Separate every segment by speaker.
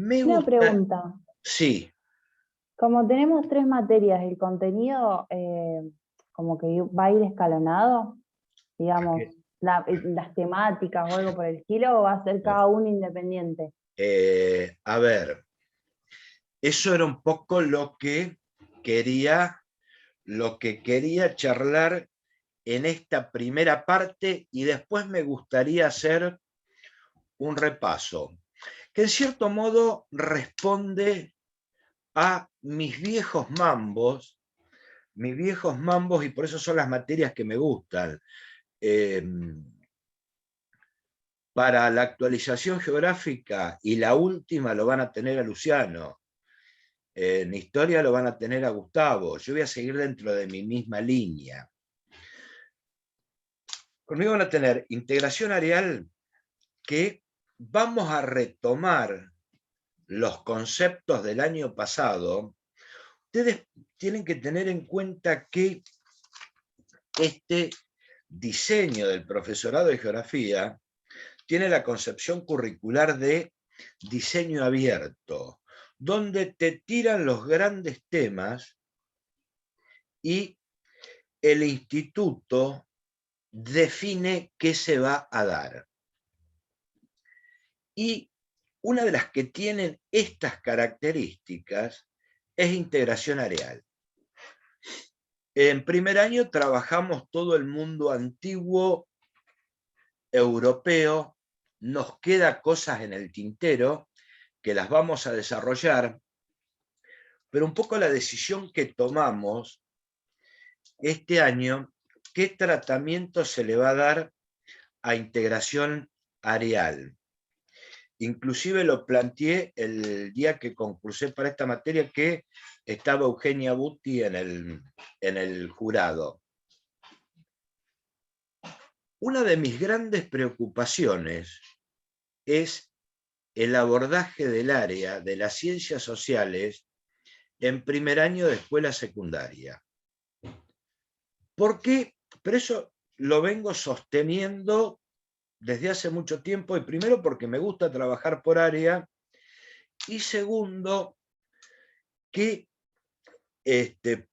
Speaker 1: Me
Speaker 2: Una
Speaker 1: gusta,
Speaker 2: pregunta.
Speaker 1: sí,
Speaker 2: Como tenemos tres materias, el contenido como que va a ir escalonado, digamos, las temáticas o algo por el estilo, o va a ser cada uno independiente.
Speaker 1: a ver, eso era un poco quería, lo que quería charlar en esta primera parte y después me gustaría hacer un repaso, que en cierto modo responde a mis viejos mambos y por eso son las materias que me gustan. Eh, para la actualización geográfica y la última lo van a tener a Luciano. En historia lo van a tener a Gustavo. Yo voy a seguir dentro de mi misma línea. Conmigo van a tener integración areal, que vamos a retomar los conceptos del año pasado. Ustedes tienen que tener en cuenta que este diseño del profesorado de geografía tiene la concepción curricular de diseño abierto, donde te tiran los grandes temas y el instituto define qué se va a dar. Y una de las que tienen estas características es integración areal. En primer año trabajamos todo el mundo antiguo europeo, nos queda cosas en el tintero que las vamos a desarrollar, pero un poco la decisión que tomamos este año, qué tratamiento se le va a dar a integración areal. Inclusive lo planteé el día que concursé para esta materia, que estaba Eugenia Butti en el jurado. Una de mis grandes preocupaciones es el abordaje del área de las ciencias sociales en primer año de escuela secundaria. ¿Por qué? Pero eso lo vengo sosteniendo desde hace mucho tiempo, y primero porque me gusta trabajar por área, y segundo que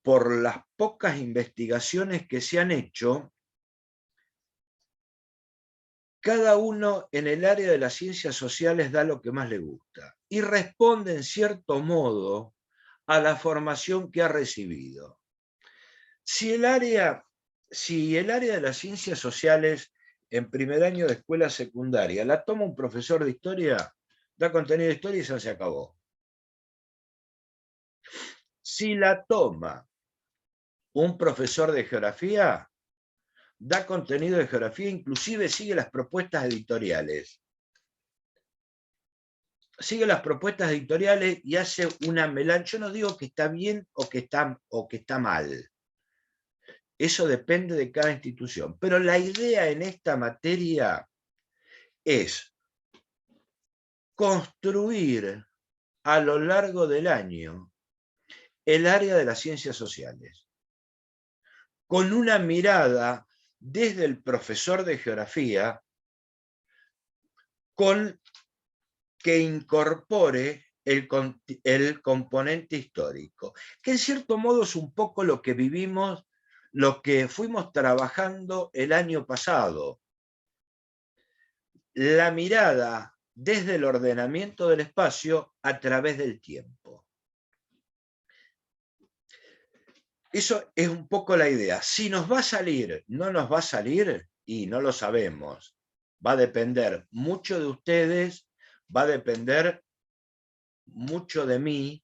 Speaker 1: por las pocas investigaciones que se han hecho, cada uno en el área de las ciencias sociales da lo que más le gusta y responde en cierto modo a la formación que ha recibido. Si el área de las ciencias sociales en primer año de escuela secundaria la toma un profesor de historia, da contenido de historia y eso se acabó. Si la toma un profesor de geografía, da contenido de geografía, inclusive sigue las propuestas editoriales. Sigue las propuestas editoriales y hace una melange. Yo no digo que está bien o que está mal. Eso depende de cada institución. Pero la idea en esta materia es construir a lo largo del año el área de las ciencias sociales, con una mirada desde el profesor de geografía, con que incorpore el componente histórico, que en cierto modo es un poco lo que vivimos, lo que fuimos trabajando el año pasado. La mirada desde el ordenamiento del espacio a través del tiempo. Eso es un poco la idea. Si nos va a salir, no nos va a salir, y no lo sabemos. Va a depender mucho de ustedes, va a depender mucho de mí,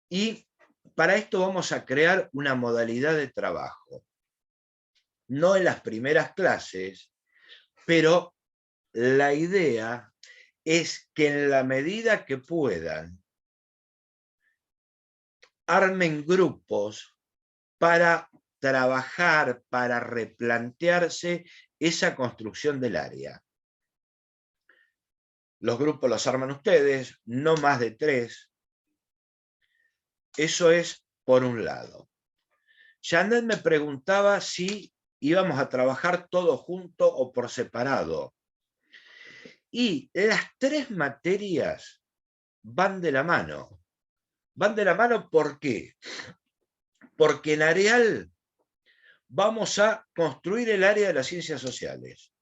Speaker 1: y para esto vamos a crear una modalidad de trabajo. No en las primeras clases, pero la idea es que en la medida que puedan, armen grupos para trabajar, para replantearse esa construcción del área. Los grupos los arman ustedes, no más de 3. Eso es por un lado. Janet me preguntaba si íbamos a trabajar todos juntos o por separado. Y las tres materias van de la mano. Van de la mano, ¿por qué? Porque en Areal vamos a construir el área de las ciencias sociales.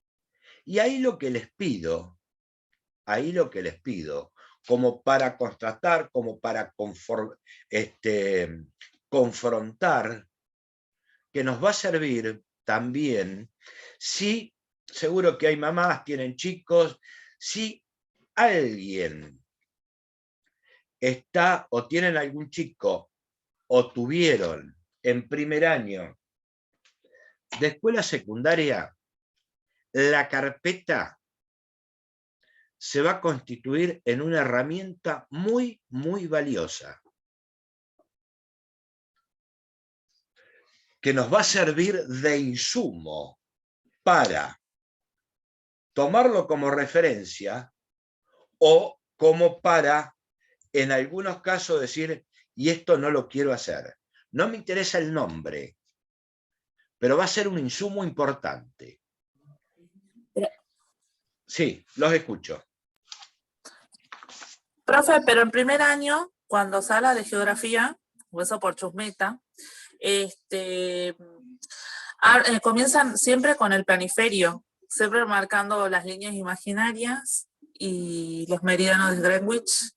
Speaker 1: Y ahí lo que les pido, como para contrastar, como para confrontar, que nos va a servir también si, seguro que hay mamás, tienen chicos, si alguien está o tienen algún chico o tuvieron en primer año de escuela secundaria, la carpeta se va a constituir en una herramienta muy, muy valiosa, que nos va a servir de insumo para tomarlo como referencia o como para, en algunos casos, decir, y esto no lo quiero hacer. No me interesa el nombre, pero va a ser un insumo importante. Sí, los escucho.
Speaker 3: Profe, pero en primer año, cuando se habla de geografía, o eso por chusmeta, comienzan siempre con el planiferio, siempre marcando las líneas imaginarias y los meridianos de Greenwich,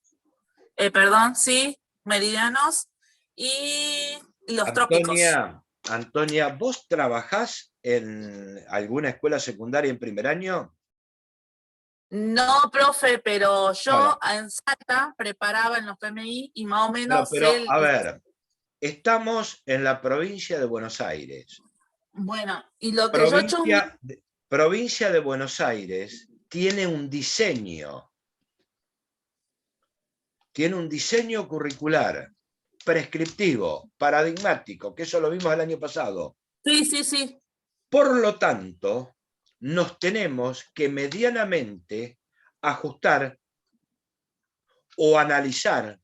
Speaker 3: meridianos y los trópicos.
Speaker 1: Antonia, ¿vos trabajás en alguna escuela secundaria en primer año?
Speaker 3: No, profe, pero yo en Salta preparaba en los PMI y más o menos...
Speaker 1: A ver, estamos en la provincia de Buenos Aires.
Speaker 3: Bueno, y lo que
Speaker 1: provincia de Buenos Aires tiene un diseño curricular prescriptivo, paradigmático, que eso lo vimos el año pasado.
Speaker 3: Sí.
Speaker 1: Por lo tanto, nos tenemos que medianamente ajustar o analizar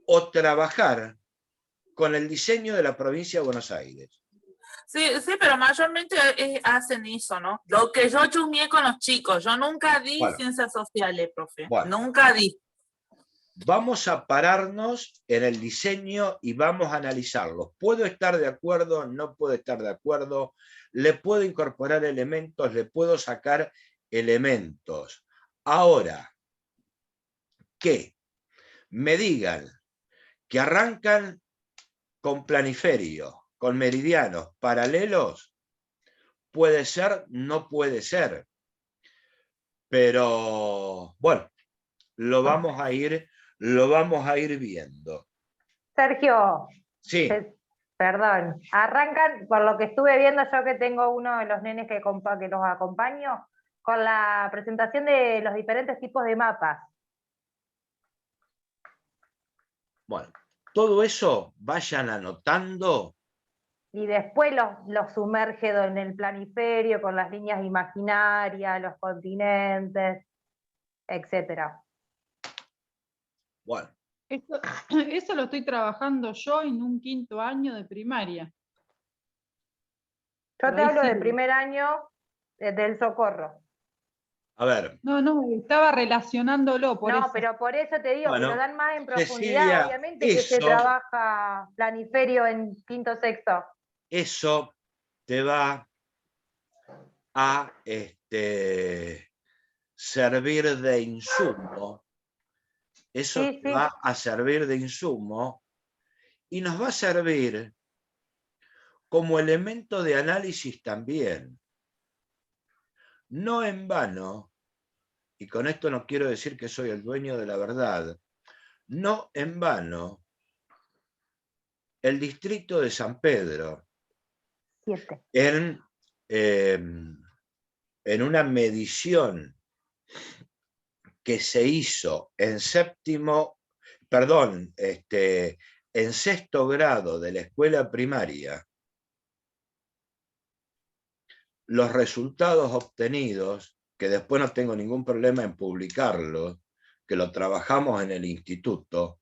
Speaker 1: o trabajar con el diseño de la provincia de Buenos Aires.
Speaker 3: Sí, pero mayormente hacen eso, ¿no? Lo que yo chusmeé con los chicos, yo nunca di ciencias sociales, profe. Nunca di.
Speaker 1: Vamos a pararnos en el diseño y vamos a analizarlo. ¿Puedo estar de acuerdo? ¿No puedo estar de acuerdo? ¿Le puedo incorporar elementos? ¿Le puedo sacar elementos? Ahora, que me digan que arrancan con planiferio, con meridianos paralelos, puede ser, no puede ser. Pero, bueno, lo vamos a ir viendo.
Speaker 2: Sergio,
Speaker 1: sí.
Speaker 2: Perdón, arrancan, por lo que estuve viendo yo que tengo uno de los nenes que los acompaño, con la presentación de los diferentes tipos de mapas.
Speaker 1: Bueno, todo eso vayan anotando.
Speaker 2: Y después los sumerge en el planiferio con las líneas imaginarias, los continentes, etc.
Speaker 1: Bueno.
Speaker 4: Eso lo estoy trabajando yo en un 5º año de primaria.
Speaker 2: Yo te hablo de primer año del Socorro.
Speaker 1: A ver.
Speaker 4: No, estaba relacionándolo por eso.
Speaker 2: No, pero por eso te digo, que lo dan más en profundidad,
Speaker 1: Cecilia,
Speaker 2: obviamente que se trabaja planiferio en 5º, 6º.
Speaker 1: Eso te va a servir de insumo. Eso te va a servir de insumo y nos va a servir como elemento de análisis también. No en vano, y con esto no quiero decir que soy el dueño de la verdad, no en vano, el distrito de San Pedro, en una medición que se hizo en en 6º grado de la escuela primaria, los resultados obtenidos, que después no tengo ningún problema en publicarlos, que lo trabajamos en el instituto,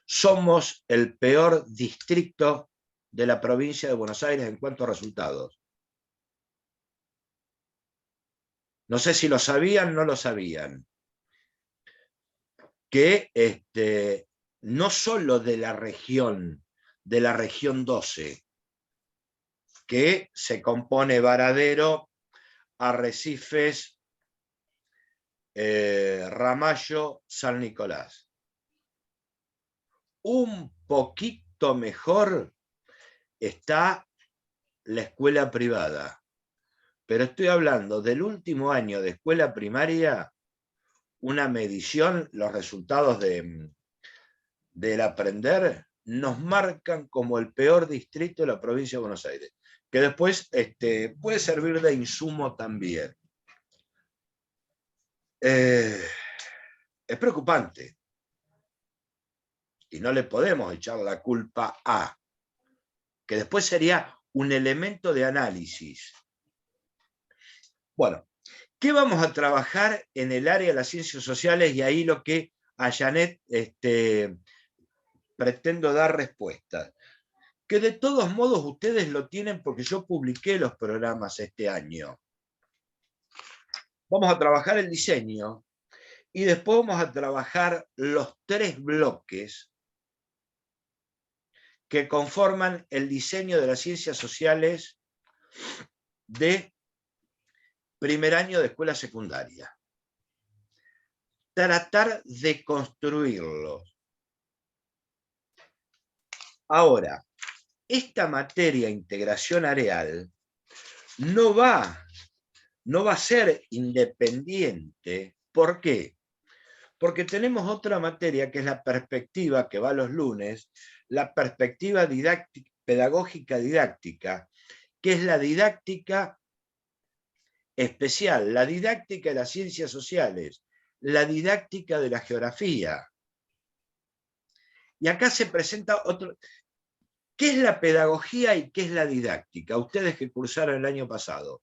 Speaker 1: somos el peor distrito de la provincia de Buenos Aires en cuanto a resultados. no sé si lo sabían, no lo sabían, que no solo de la región 12, que se compone Varadero, Arrecifes, Ramallo, San Nicolás. Un poquito mejor está la escuela privada, pero estoy hablando del último año de escuela primaria, una medición, los resultados del aprender nos marcan como el peor distrito de la provincia de Buenos Aires, que después puede servir de insumo también. Es preocupante y no le podemos echar la culpa a, que después sería un elemento de análisis. Bueno, ¿qué vamos a trabajar en el área de las ciencias sociales? Y ahí lo que a Janet pretendo dar respuesta. Que de todos modos ustedes lo tienen porque yo publiqué los programas este año. Vamos a trabajar el diseño y después vamos a trabajar los 3 bloques que conforman el diseño de las ciencias sociales de primer año de escuela secundaria. Tratar de construirlos. Ahora, esta materia, integración areal, no va a ser independiente. ¿Por qué? Porque tenemos otra materia que es la perspectiva, que va los lunes, la perspectiva pedagógica didáctica, que es la didáctica especial, la didáctica de las ciencias sociales, la didáctica de la geografía. Y acá se presenta otro. ¿Qué es la pedagogía y qué es la didáctica? Ustedes que cursaron el año pasado.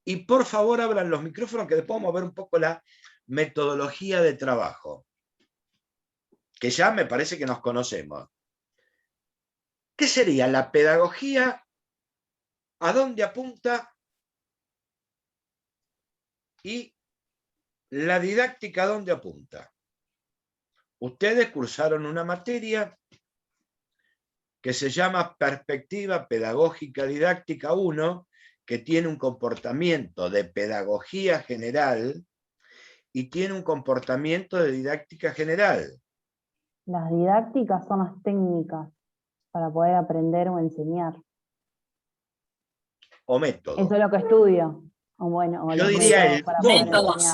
Speaker 1: Y por favor abran los micrófonos que después vamos a ver un poco la metodología de trabajo, que ya me parece que nos conocemos. ¿Qué sería la pedagogía? ¿A dónde apunta? Y la didáctica, ¿a dónde apunta? Ustedes cursaron una materia que se llama Perspectiva Pedagógica Didáctica 1, que tiene un comportamiento de pedagogía general y tiene un comportamiento de didáctica general.
Speaker 2: Las didácticas son las técnicas para poder aprender o enseñar.
Speaker 1: O método.
Speaker 2: Eso es lo que estudio. O bueno, o
Speaker 1: yo diría el
Speaker 3: métodos.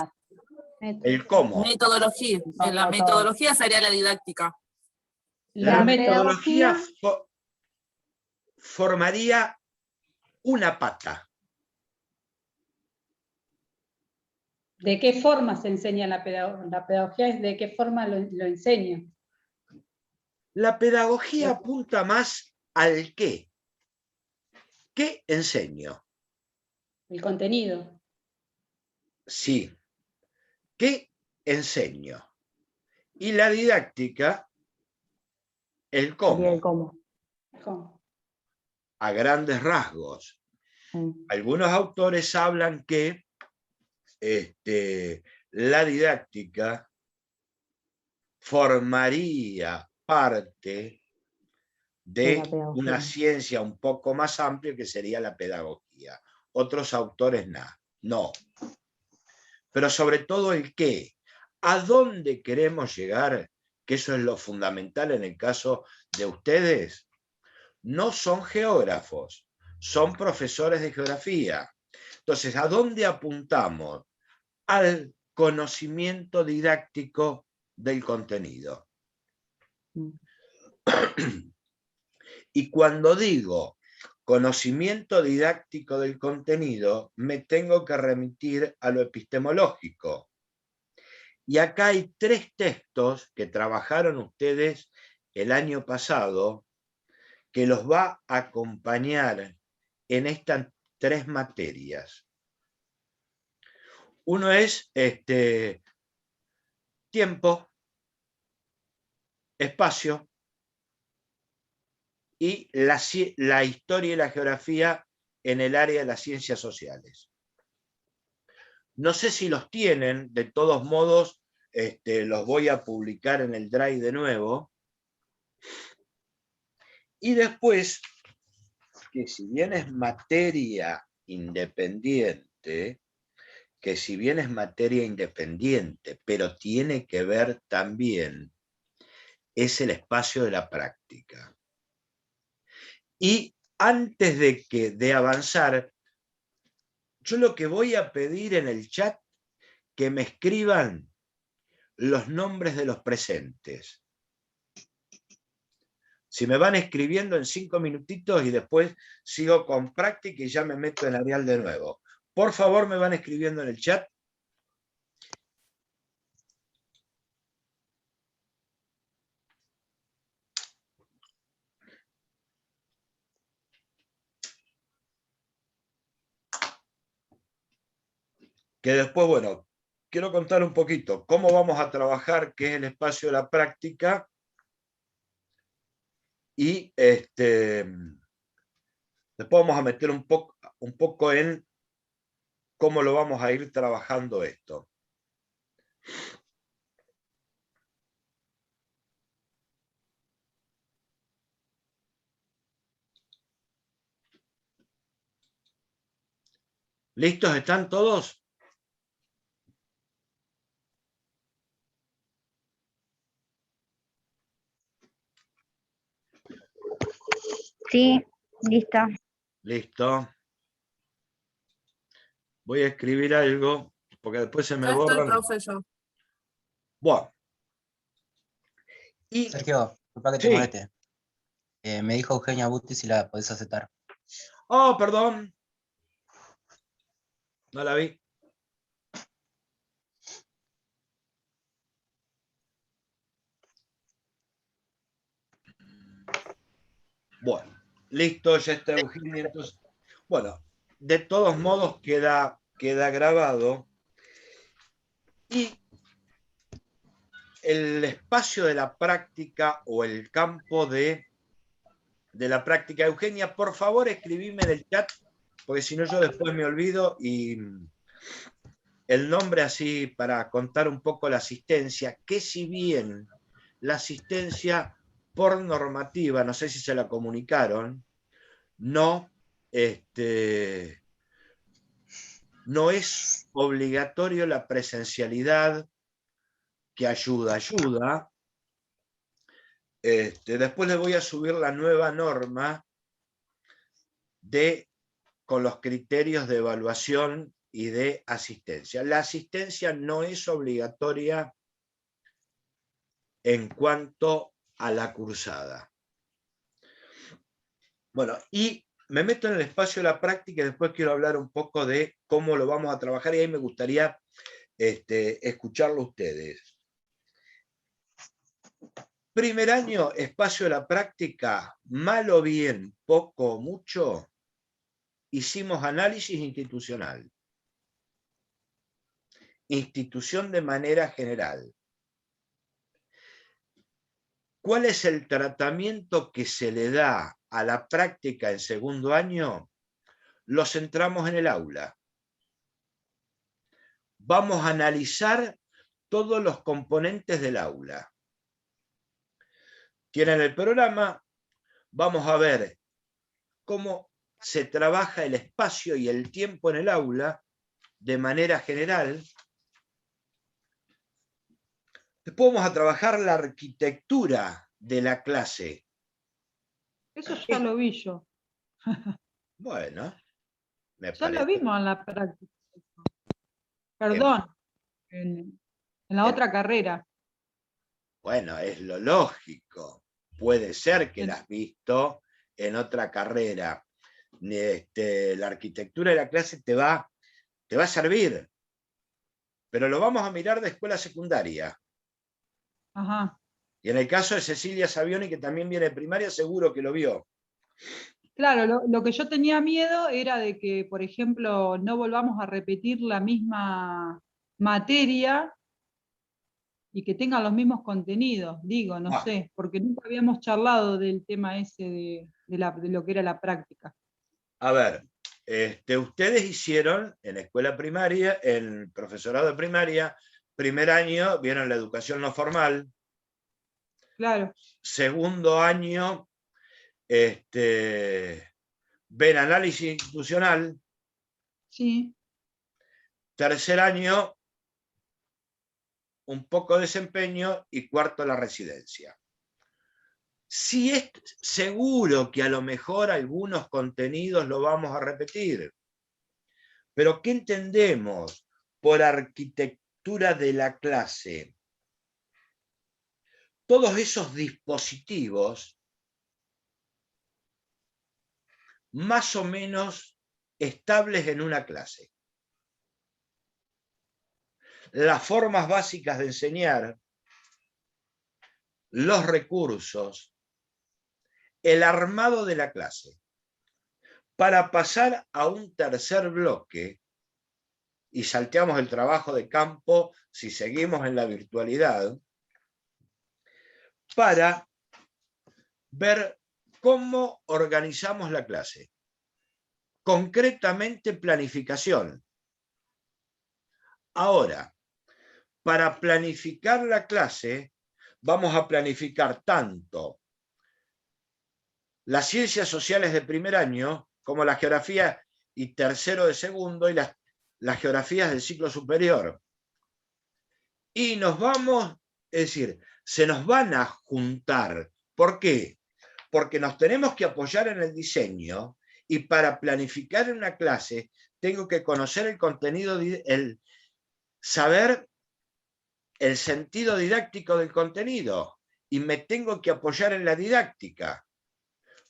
Speaker 1: El cómo.
Speaker 3: Metodología. La metodología sería la didáctica.
Speaker 1: La metodología formaría una pata.
Speaker 5: ¿De qué forma se enseña la pedagogía? La pedagogía es de qué forma lo enseño.
Speaker 1: La pedagogía apunta más al qué. ¿Qué enseño?
Speaker 5: El contenido.
Speaker 1: Sí. ¿Qué enseño? Y la didáctica, el cómo.
Speaker 2: Sería el cómo.
Speaker 5: ¿Cómo?
Speaker 1: A grandes rasgos.
Speaker 2: Sí.
Speaker 1: Algunos autores hablan que la didáctica formaría parte de una ciencia un poco más amplia que sería la pedagogía. Otros autores no. Pero sobre todo el qué. ¿A dónde queremos llegar? Que eso es lo fundamental en el caso de ustedes. No son geógrafos, son profesores de geografía. Entonces, ¿a dónde apuntamos? Al conocimiento didáctico del contenido. Y cuando digo conocimiento didáctico del contenido, me tengo que remitir a lo epistemológico. Y acá hay 3 textos que trabajaron ustedes el año pasado, que los va a acompañar en estas 3 materias. Uno es tiempo, espacio y la historia y la geografía en el área de las ciencias sociales. No sé si los tienen, de todos modos, los voy a publicar en el Drive de nuevo. Y después, que si bien es materia independiente, pero tiene que ver también, es el espacio de la práctica. Y antes de avanzar, yo lo que voy a pedir en el chat, que me escriban los nombres de los presentes. Si me van escribiendo en 5 minutitos y después sigo con práctica y ya me meto en Arial de nuevo. Por favor, me van escribiendo en el chat. Que después, bueno, quiero contar un poquito cómo vamos a trabajar, qué es el espacio de la práctica, y después vamos a meter un poco en cómo lo vamos a ir trabajando esto. ¿Listos están todos?
Speaker 2: Sí, listo.
Speaker 1: Listo. Voy a escribir algo, porque después se me borra.
Speaker 3: Profe, yo.
Speaker 1: Bueno. Y,
Speaker 6: Sergio, disculpa que te moleste. Me dijo Eugenia Butti si la podés aceptar.
Speaker 1: Oh, perdón. No la vi. Bueno, listo, ya está Eugenia. Entonces, bueno, de todos modos queda grabado. Y el espacio de la práctica o el campo de la práctica. Eugenia, por favor, escribime en el chat, porque si no yo después me olvido, y el nombre así para contar un poco la asistencia, que si bien la asistencia por normativa, no sé si se la comunicaron, no es obligatorio la presencialidad, que ayuda. Después les voy a subir la nueva norma con los criterios de evaluación y de asistencia. La asistencia no es obligatoria en cuanto a la cursada. Bueno, y me meto en el espacio de la práctica y después quiero hablar un poco de cómo lo vamos a trabajar, y ahí me gustaría escucharlo a ustedes. Primer año, espacio de la práctica, mal o bien, poco o mucho, hicimos análisis institucional. Institución de manera general. ¿Cuál es el tratamiento que se le da a la práctica en segundo año? Lo centramos en el aula. Vamos a analizar todos los componentes del aula. Tienen el programa, vamos a ver cómo se trabaja el espacio y el tiempo en el aula de manera general. Después vamos a trabajar la arquitectura de la clase.
Speaker 4: Eso ya lo vi yo.
Speaker 1: Bueno,
Speaker 4: ya lo vimos en la práctica. Perdón, en la otra carrera.
Speaker 1: Bueno, es lo lógico. Puede ser que la has visto en otra carrera. La arquitectura de la clase te va a servir, pero lo vamos a mirar de escuela secundaria.
Speaker 4: Ajá.
Speaker 1: Y en el caso de Cecilia Savioni, que también viene de primaria, seguro que lo vio.
Speaker 4: Claro, lo que yo tenía miedo era de que, por ejemplo, no volvamos a repetir la misma materia y que tengan los mismos contenidos, digo, no sé, porque nunca habíamos charlado del tema ese de lo que era la práctica.
Speaker 1: A ver, ustedes hicieron en escuela primaria, en profesorado de primaria, primer año vieron la educación no formal.
Speaker 4: Claro.
Speaker 1: Segundo año, ven análisis institucional.
Speaker 4: Sí.
Speaker 1: Tercer año, un poco de desempeño, y cuarto, la residencia. Sí, es seguro que a lo mejor algunos contenidos lo vamos a repetir, pero ¿qué entendemos por arquitectura de la clase? Todos esos dispositivos más o menos estables en una clase. Las formas básicas de enseñar, los recursos, el armado de la clase. Para pasar a un tercer bloque, y salteamos el trabajo de campo si seguimos en la virtualidad, para ver cómo organizamos la clase. Concretamente, planificación. Ahora, para planificar la clase, vamos a planificar tanto las ciencias sociales de primer año, como la geografía y tercero de segundo, y las geografías del ciclo superior. Y nos vamos, es decir, se nos van a juntar. ¿Por qué? Porque nos tenemos que apoyar en el diseño, y para planificar una clase tengo que conocer el contenido, saber el sentido didáctico del contenido, y me tengo que apoyar en la didáctica.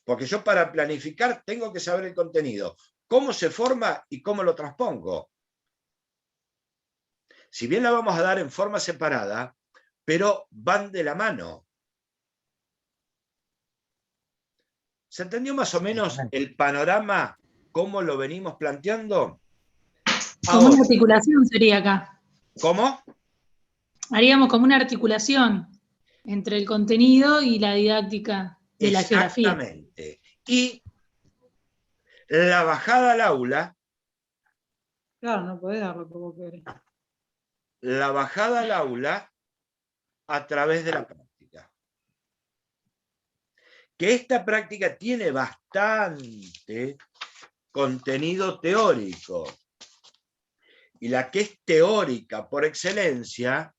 Speaker 1: Porque yo para planificar tengo que saber el contenido, cómo se forma y cómo lo transpongo. Si bien la vamos a dar en forma separada, pero van de la mano. ¿Se entendió más o menos el panorama, cómo lo venimos planteando?
Speaker 7: Como una articulación sería acá.
Speaker 1: ¿Cómo?
Speaker 7: Haríamos como una articulación entre el contenido y la didáctica de la geografía.
Speaker 1: Exactamente. Y la bajada al aula.
Speaker 4: Claro, no podés darlo como querés.
Speaker 1: La bajada al aula a través de la práctica. Que esta práctica tiene bastante contenido teórico. Y la que es teórica por excelencia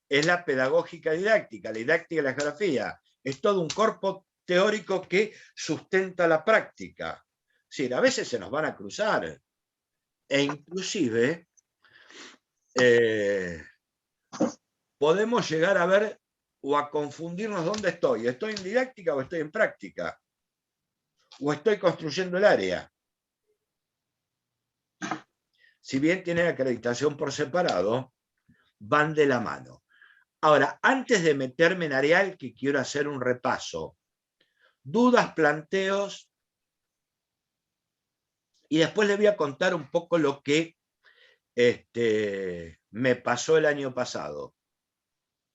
Speaker 1: es la pedagógica didáctica, la didáctica de la geografía. Es todo un cuerpo teórico que sustenta la práctica. Es decir, a veces se nos van a cruzar. E inclusive podemos llegar a ver o a confundirnos dónde estoy. ¿Estoy en didáctica o estoy en práctica? ¿O estoy construyendo el área? Si bien tienen acreditación por separado, van de la mano. Ahora, antes de meterme en Areal, que quiero hacer un repaso. Dudas, planteos, y después les voy a contar un poco lo que me pasó el año pasado.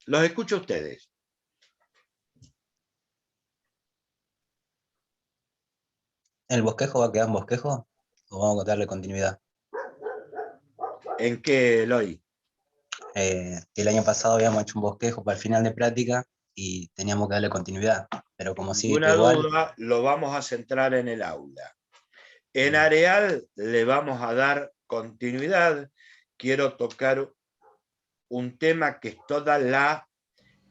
Speaker 1: Los escucho a ustedes.
Speaker 6: ¿El bosquejo va a quedar en bosquejo o vamos a darle continuidad?
Speaker 1: ¿En qué, Eloy?
Speaker 6: El año pasado habíamos hecho un bosquejo para el final de práctica y teníamos que darle continuidad, pero como sigue igual...
Speaker 1: duda, lo vamos a centrar en el aula. En Areal le vamos a dar continuidad. Quiero tocar un tema que es toda la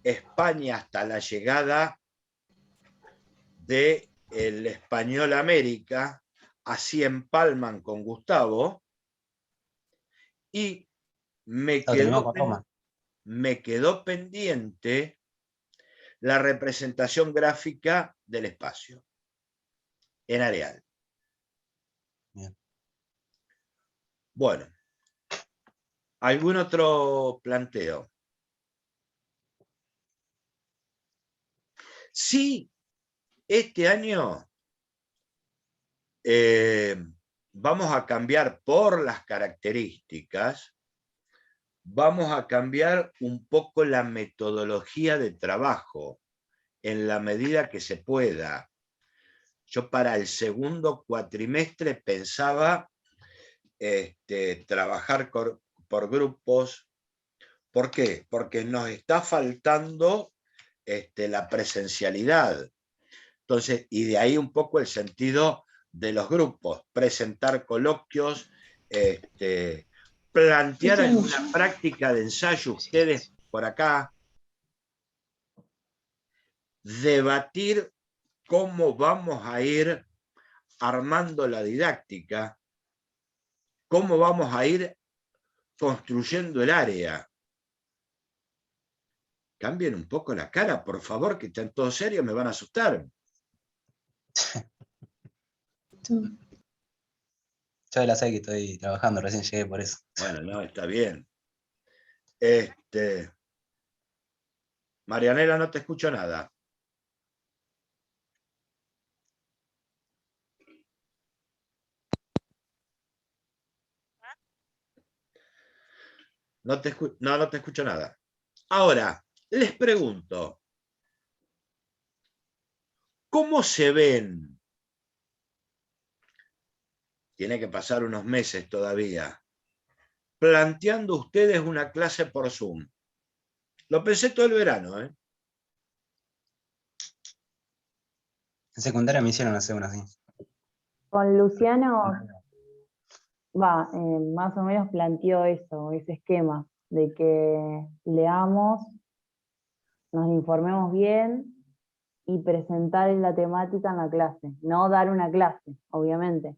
Speaker 1: España hasta la llegada del español a América, así empalman con Gustavo, y me quedó pendiente la representación gráfica del espacio en Areal.
Speaker 6: Bien.
Speaker 1: Bueno, ¿algún otro planteo? Sí, este año vamos a cambiar por las características, vamos a cambiar un poco la metodología de trabajo en la medida que se pueda. Yo para el segundo cuatrimestre pensaba trabajar por grupos. ¿Por qué? Porque nos está faltando la presencialidad. Entonces, y de ahí un poco el sentido de los grupos, presentar coloquios, plantear alguna práctica de ensayo ustedes por acá, debatir cómo vamos a ir armando la didáctica, cómo vamos a ir construyendo el área. Cambien un poco la cara, por favor, que están todos serios, me van a asustar.
Speaker 6: Yo de la sé que estoy trabajando, recién llegué por eso.
Speaker 1: Bueno, no, está bien. Marianela, no te escucho nada. No te escucho nada. Ahora, les pregunto, ¿cómo se ven? Tiene que pasar unos meses todavía. Planteando ustedes una clase por Zoom. Lo pensé todo el verano, ¿eh?
Speaker 6: En secundaria me hicieron hacer una así.
Speaker 2: Con Luciano, más o menos planteó eso, ese esquema, de que leamos, nos informemos bien y presentar la temática en la clase. No dar una clase, obviamente,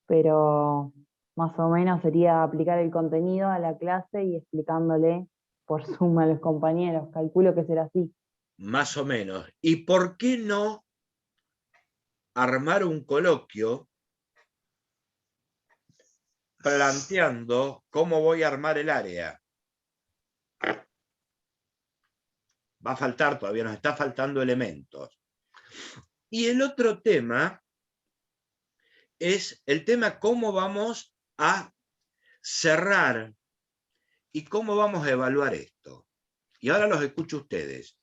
Speaker 2: pero más o menos sería aplicar el contenido a la clase y explicándole por Zoom a los compañeros. Calculo que será así.
Speaker 1: Más o menos. ¿Y por qué no armar un coloquio planteando cómo voy a armar el área? Va a faltar, todavía nos está faltando elementos. Y el otro tema es el tema cómo vamos a cerrar y cómo vamos a evaluar esto. Y ahora los escucho a ustedes.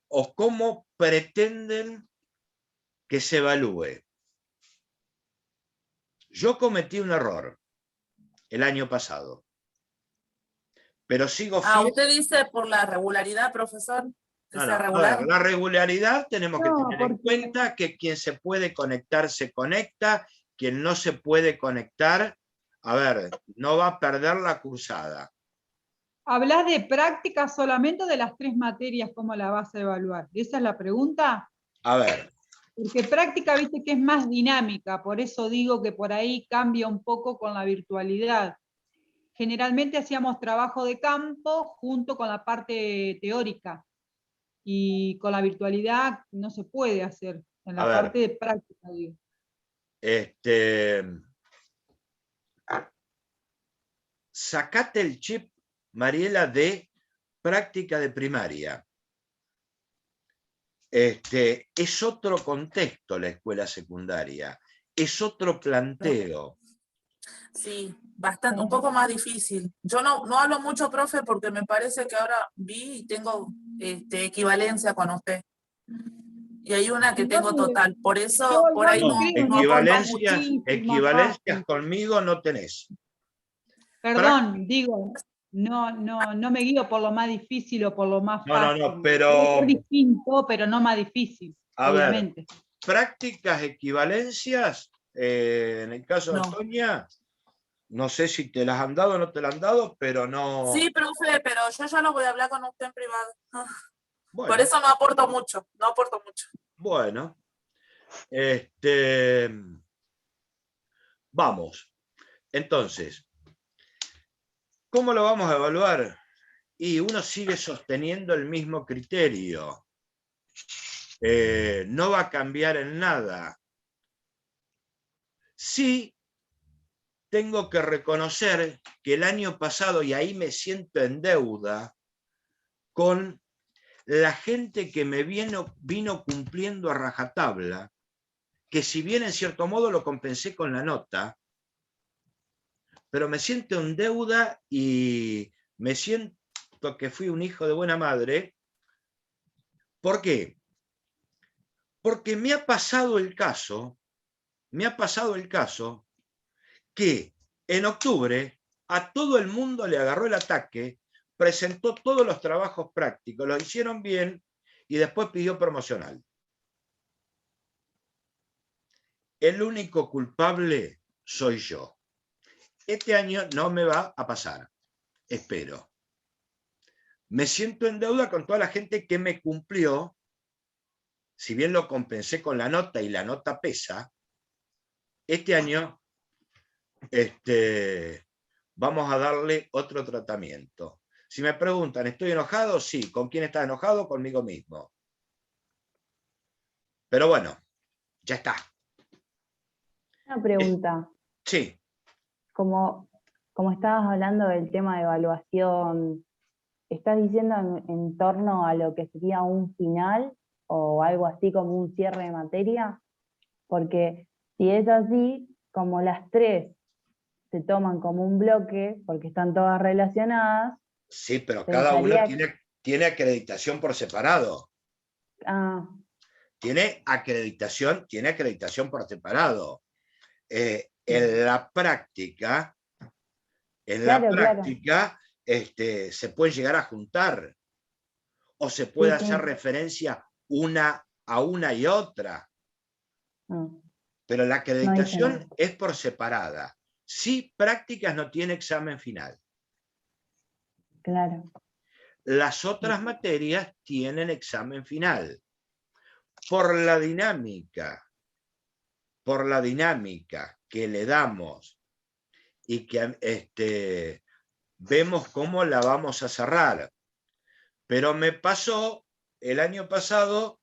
Speaker 1: O cómo pretenden que se evalúe. Yo cometí un error el año pasado, pero sigo fiel.
Speaker 3: ¿Usted dice por la regularidad, profesor?
Speaker 1: La regularidad tenemos que tener en cuenta que quien se puede conectar se conecta, quien no se puede conectar, a ver, no va a perder la cursada.
Speaker 4: ¿Hablas de práctica solamente o de las 3 materias, cómo la vas a evaluar? ¿Esa es la pregunta?
Speaker 1: A ver.
Speaker 4: Porque práctica, viste que es más dinámica, por eso digo que por ahí cambia un poco con la virtualidad. Generalmente hacíamos trabajo de campo junto con la parte teórica, y con la virtualidad no se puede hacer, en la parte de práctica, digo.
Speaker 1: Sacate el chip, Mariela, de práctica de primaria. Es otro contexto la escuela secundaria, es otro planteo.
Speaker 3: Sí, bastante, un poco más difícil. Yo no hablo mucho, profe, porque me parece que ahora vi y tengo equivalencia con usted. Y hay una que tengo total, por eso por ahí no
Speaker 1: equivalencias conmigo no tenés.
Speaker 4: Perdón, digo, no me guío por lo más difícil o por lo más fácil.
Speaker 1: Pero
Speaker 4: es distinto, pero no más difícil, obviamente.
Speaker 1: Ver, prácticas equivalencias, en el caso de Antonia, no sé si te las han dado o no te las han dado, pero no...
Speaker 3: Sí, profe, pero yo ya lo voy a hablar con usted en privado.
Speaker 1: Bueno.
Speaker 3: Por eso no aporto mucho.
Speaker 1: Bueno. Vamos. Entonces, ¿cómo lo vamos a evaluar? Y uno sigue sosteniendo el mismo criterio. No va a cambiar en nada. Sí, tengo que reconocer que el año pasado, y ahí me siento en deuda, con la gente que me vino cumpliendo a rajatabla, que si bien en cierto modo lo compensé con la nota, pero me siento en deuda y me siento que fui un hijo de buena madre. ¿Por qué? Porque me ha pasado el caso que en octubre a todo el mundo le agarró el ataque, presentó todos los trabajos prácticos, lo hicieron bien y después pidió promocional. El único culpable soy yo. Este año no me va a pasar, espero. Me siento en deuda con toda la gente que me cumplió, si bien lo compensé con la nota y la nota pesa. Este año vamos a darle otro tratamiento. Si me preguntan, ¿estoy enojado? Sí. ¿Con quién estás enojado? Conmigo mismo. Pero bueno, ya está.
Speaker 2: Una pregunta.
Speaker 1: Sí.
Speaker 2: Como estabas hablando del tema de evaluación, ¿estás diciendo en torno a lo que sería un final o algo así como un cierre de materia? Porque si es así, como las tres se toman como un bloque, porque están todas relacionadas.
Speaker 1: Sí, pero cada
Speaker 2: pensaría...
Speaker 1: uno tiene acreditación por separado.
Speaker 2: Ah.
Speaker 1: Tiene acreditación por separado. En la práctica, se puede llegar a juntar o se puede hacer referencia a una y otra. Pero la acreditación es por separada. Sí, prácticas no tiene examen final.
Speaker 2: Claro.
Speaker 1: Las otras materias tienen examen final. Por la dinámica que le damos y que vemos cómo la vamos a cerrar. Pero me pasó el año pasado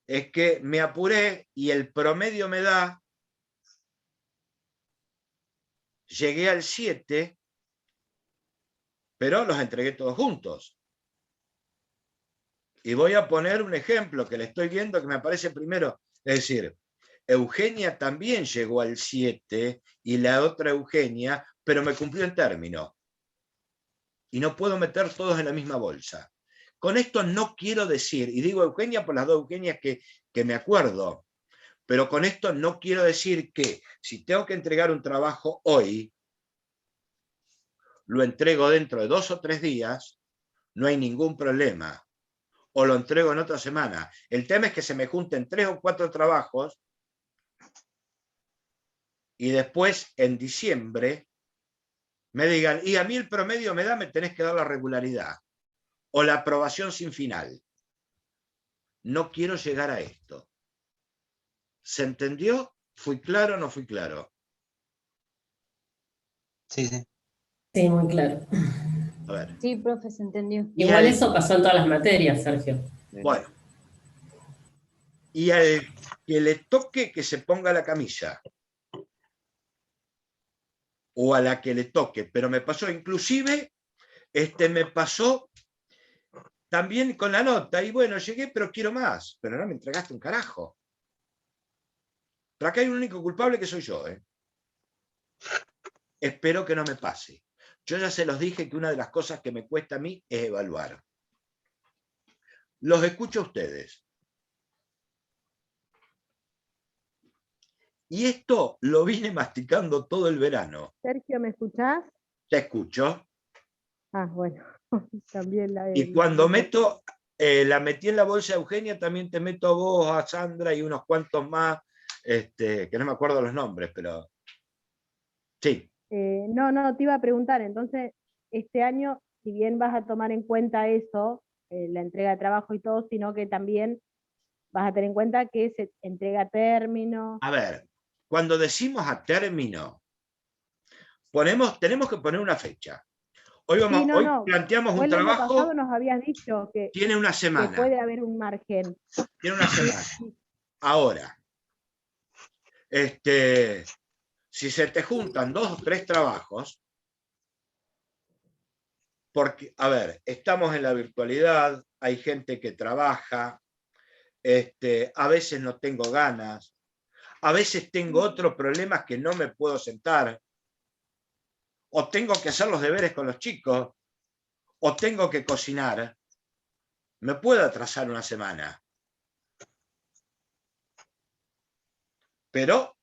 Speaker 1: es que me apuré y el promedio me da, llegué al 7, pero los entregué todos juntos. Y voy a poner un ejemplo que le estoy viendo que me aparece primero. Es decir, Eugenia también llegó al 7 y la otra Eugenia, pero me cumplió en término. Y no puedo meter todos en la misma bolsa. Con esto no quiero decir, y digo Eugenia por las dos Eugenias que me acuerdo, pero con esto no quiero decir que si tengo que entregar un trabajo hoy, lo entrego dentro de 2 o 3 días, no hay ningún problema. O lo entrego en otra semana. El tema es que se me junten 3 o 4 trabajos y después en diciembre me digan, y a mí el promedio me tenés que dar la regularidad o la aprobación sin final. No quiero llegar a esto. ¿Se entendió? ¿Fui claro o no fui claro?
Speaker 6: Sí, sí.
Speaker 8: Sí, muy claro.
Speaker 1: A ver.
Speaker 2: Sí, profe, se entendió.
Speaker 8: Igual eso pasó en todas las materias, Sergio.
Speaker 1: Bueno. Y al que le toque que se ponga la camisa. O a la que le toque. Pero me pasó, inclusive, me pasó también con la nota. Y bueno, llegué, pero quiero más. Pero no me entregaste un carajo. Pero acá hay un único culpable que soy yo. Espero que no me pase. Yo ya se los dije que una de las cosas que me cuesta a mí es evaluar. Los escucho a ustedes. Y esto lo vine masticando todo el verano.
Speaker 9: Sergio, ¿me escuchás?
Speaker 1: Te escucho.
Speaker 9: Ah, bueno, también
Speaker 1: Y cuando la metí en la bolsa de Eugenia, también te meto a vos, a Sandra y unos cuantos más, que no me acuerdo los nombres, pero sí.
Speaker 9: No, te iba a preguntar, entonces, este año, si bien vas a tomar en cuenta eso, la entrega de trabajo y todo, sino que también vas a tener en cuenta que se entrega a término.
Speaker 1: A ver, cuando decimos a término, tenemos que poner una fecha. Hoy planteamos un trabajo.
Speaker 9: El año pasado nos habías dicho que
Speaker 1: tiene una semana.
Speaker 9: Que puede haber un margen.
Speaker 1: Tiene una semana. Ahora, si se te juntan 2 o 3 trabajos, porque, a ver, estamos en la virtualidad, hay gente que trabaja, a veces no tengo ganas, A veces tengo otros problemas que no me puedo sentar. O tengo que hacer los deberes con los chicos. O tengo que cocinar. Me puedo atrasar una semana. Pero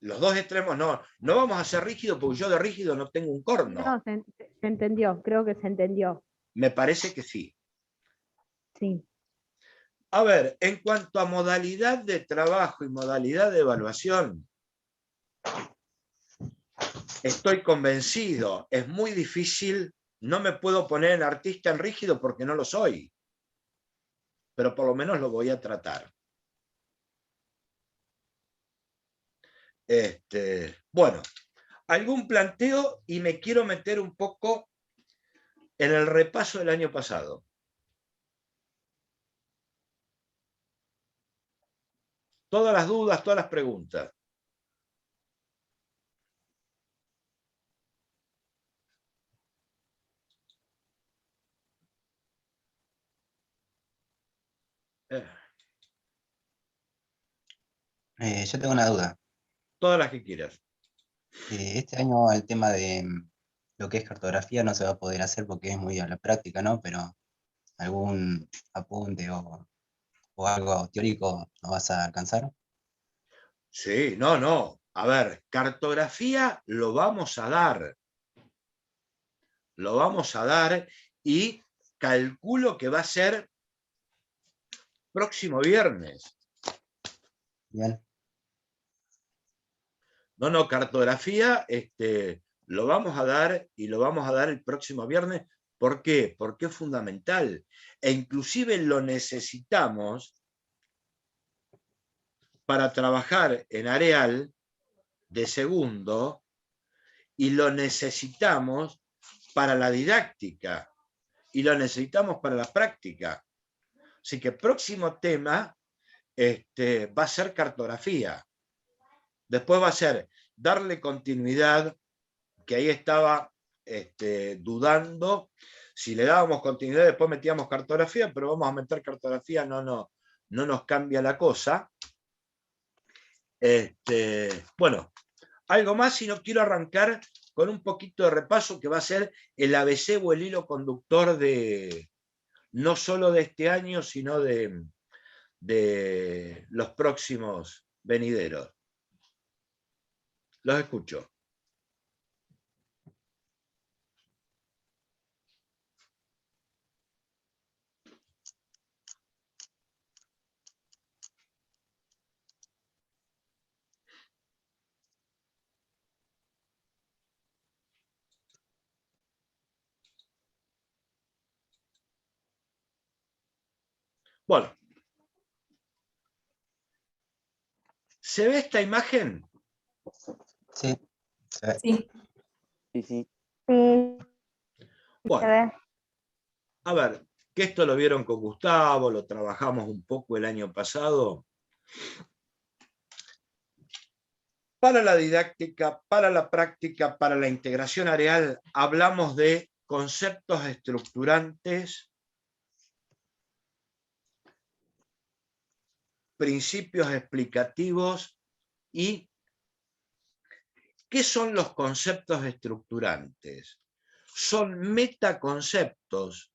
Speaker 1: los dos extremos no vamos a ser rígidos porque yo de rígido no tengo un corno.
Speaker 9: No, se entendió, creo que se entendió.
Speaker 1: Me parece que sí.
Speaker 9: Sí.
Speaker 1: A ver, en cuanto a modalidad de trabajo y modalidad de evaluación, estoy convencido, es muy difícil, no me puedo poner en artista en rígido porque no lo soy, pero por lo menos lo voy a tratar. Bueno, algún planteo y me quiero meter un poco en el repaso del año pasado. Todas las dudas, todas las preguntas.
Speaker 6: Yo tengo una duda.
Speaker 1: Todas las que quieras.
Speaker 6: Este año el tema de lo que es cartografía no se va a poder hacer porque es muy a la práctica, ¿no? Pero algún apunte o algo teórico no vas a alcanzar.
Speaker 1: Sí, no. A ver, cartografía lo vamos a dar. Lo vamos a dar y calculo que va a ser próximo viernes.
Speaker 6: Bien.
Speaker 1: No, cartografía lo vamos a dar y lo vamos a dar el próximo viernes. ¿Por qué? Porque es fundamental. E inclusive lo necesitamos para trabajar en Areal de segundo y lo necesitamos para la didáctica y lo necesitamos para la práctica. Así que el próximo tema va a ser cartografía. Después va a ser darle continuidad, que ahí estaba dudando. Si le dábamos continuidad, después metíamos cartografía, pero vamos a meter cartografía, no nos cambia la cosa. Bueno, algo más, y no quiero arrancar con un poquito de repaso que va a ser el ABC o el hilo conductor de no solo de este año, sino de los próximos venideros. Los escucho. Bueno. ¿Se ve esta imagen?
Speaker 6: Sí.
Speaker 8: Sí.
Speaker 1: Bueno, a ver, que esto lo vieron con Gustavo, lo trabajamos un poco el año pasado. Para la didáctica, para la práctica, para la integración areal, hablamos de conceptos estructurantes, principios explicativos y ¿qué son los conceptos estructurantes? Son metaconceptos.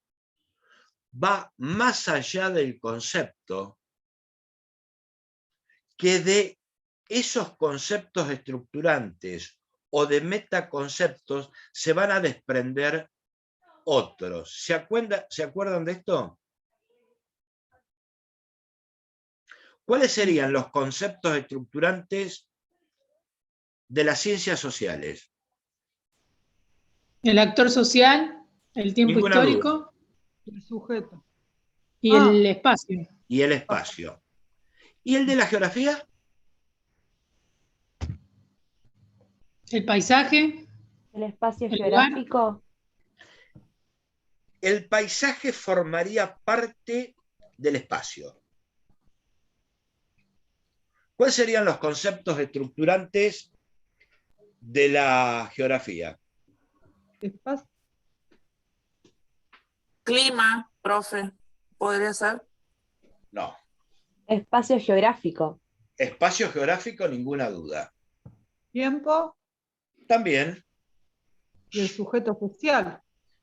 Speaker 1: Va más allá del concepto que de esos conceptos estructurantes o de metaconceptos se van a desprender otros. ¿Se acuerdan de esto? ¿Cuáles serían los conceptos estructurantes de las ciencias sociales?
Speaker 7: El actor social, el tiempo
Speaker 1: Ninguna
Speaker 7: histórico
Speaker 1: duda.
Speaker 4: El sujeto.
Speaker 7: y el espacio.
Speaker 1: Y el espacio. ¿Y el de la geografía?
Speaker 7: El paisaje.
Speaker 9: El espacio
Speaker 7: El lugar.
Speaker 9: geográfico.
Speaker 1: El paisaje formaría parte del espacio. ¿Cuáles serían los conceptos estructurantes de la geografía?
Speaker 4: Espacio.
Speaker 3: Clima, profe, ¿podría ser?
Speaker 1: No.
Speaker 9: Espacio geográfico.
Speaker 1: Espacio geográfico, ninguna duda.
Speaker 4: Tiempo
Speaker 1: También,
Speaker 4: y el sujeto social.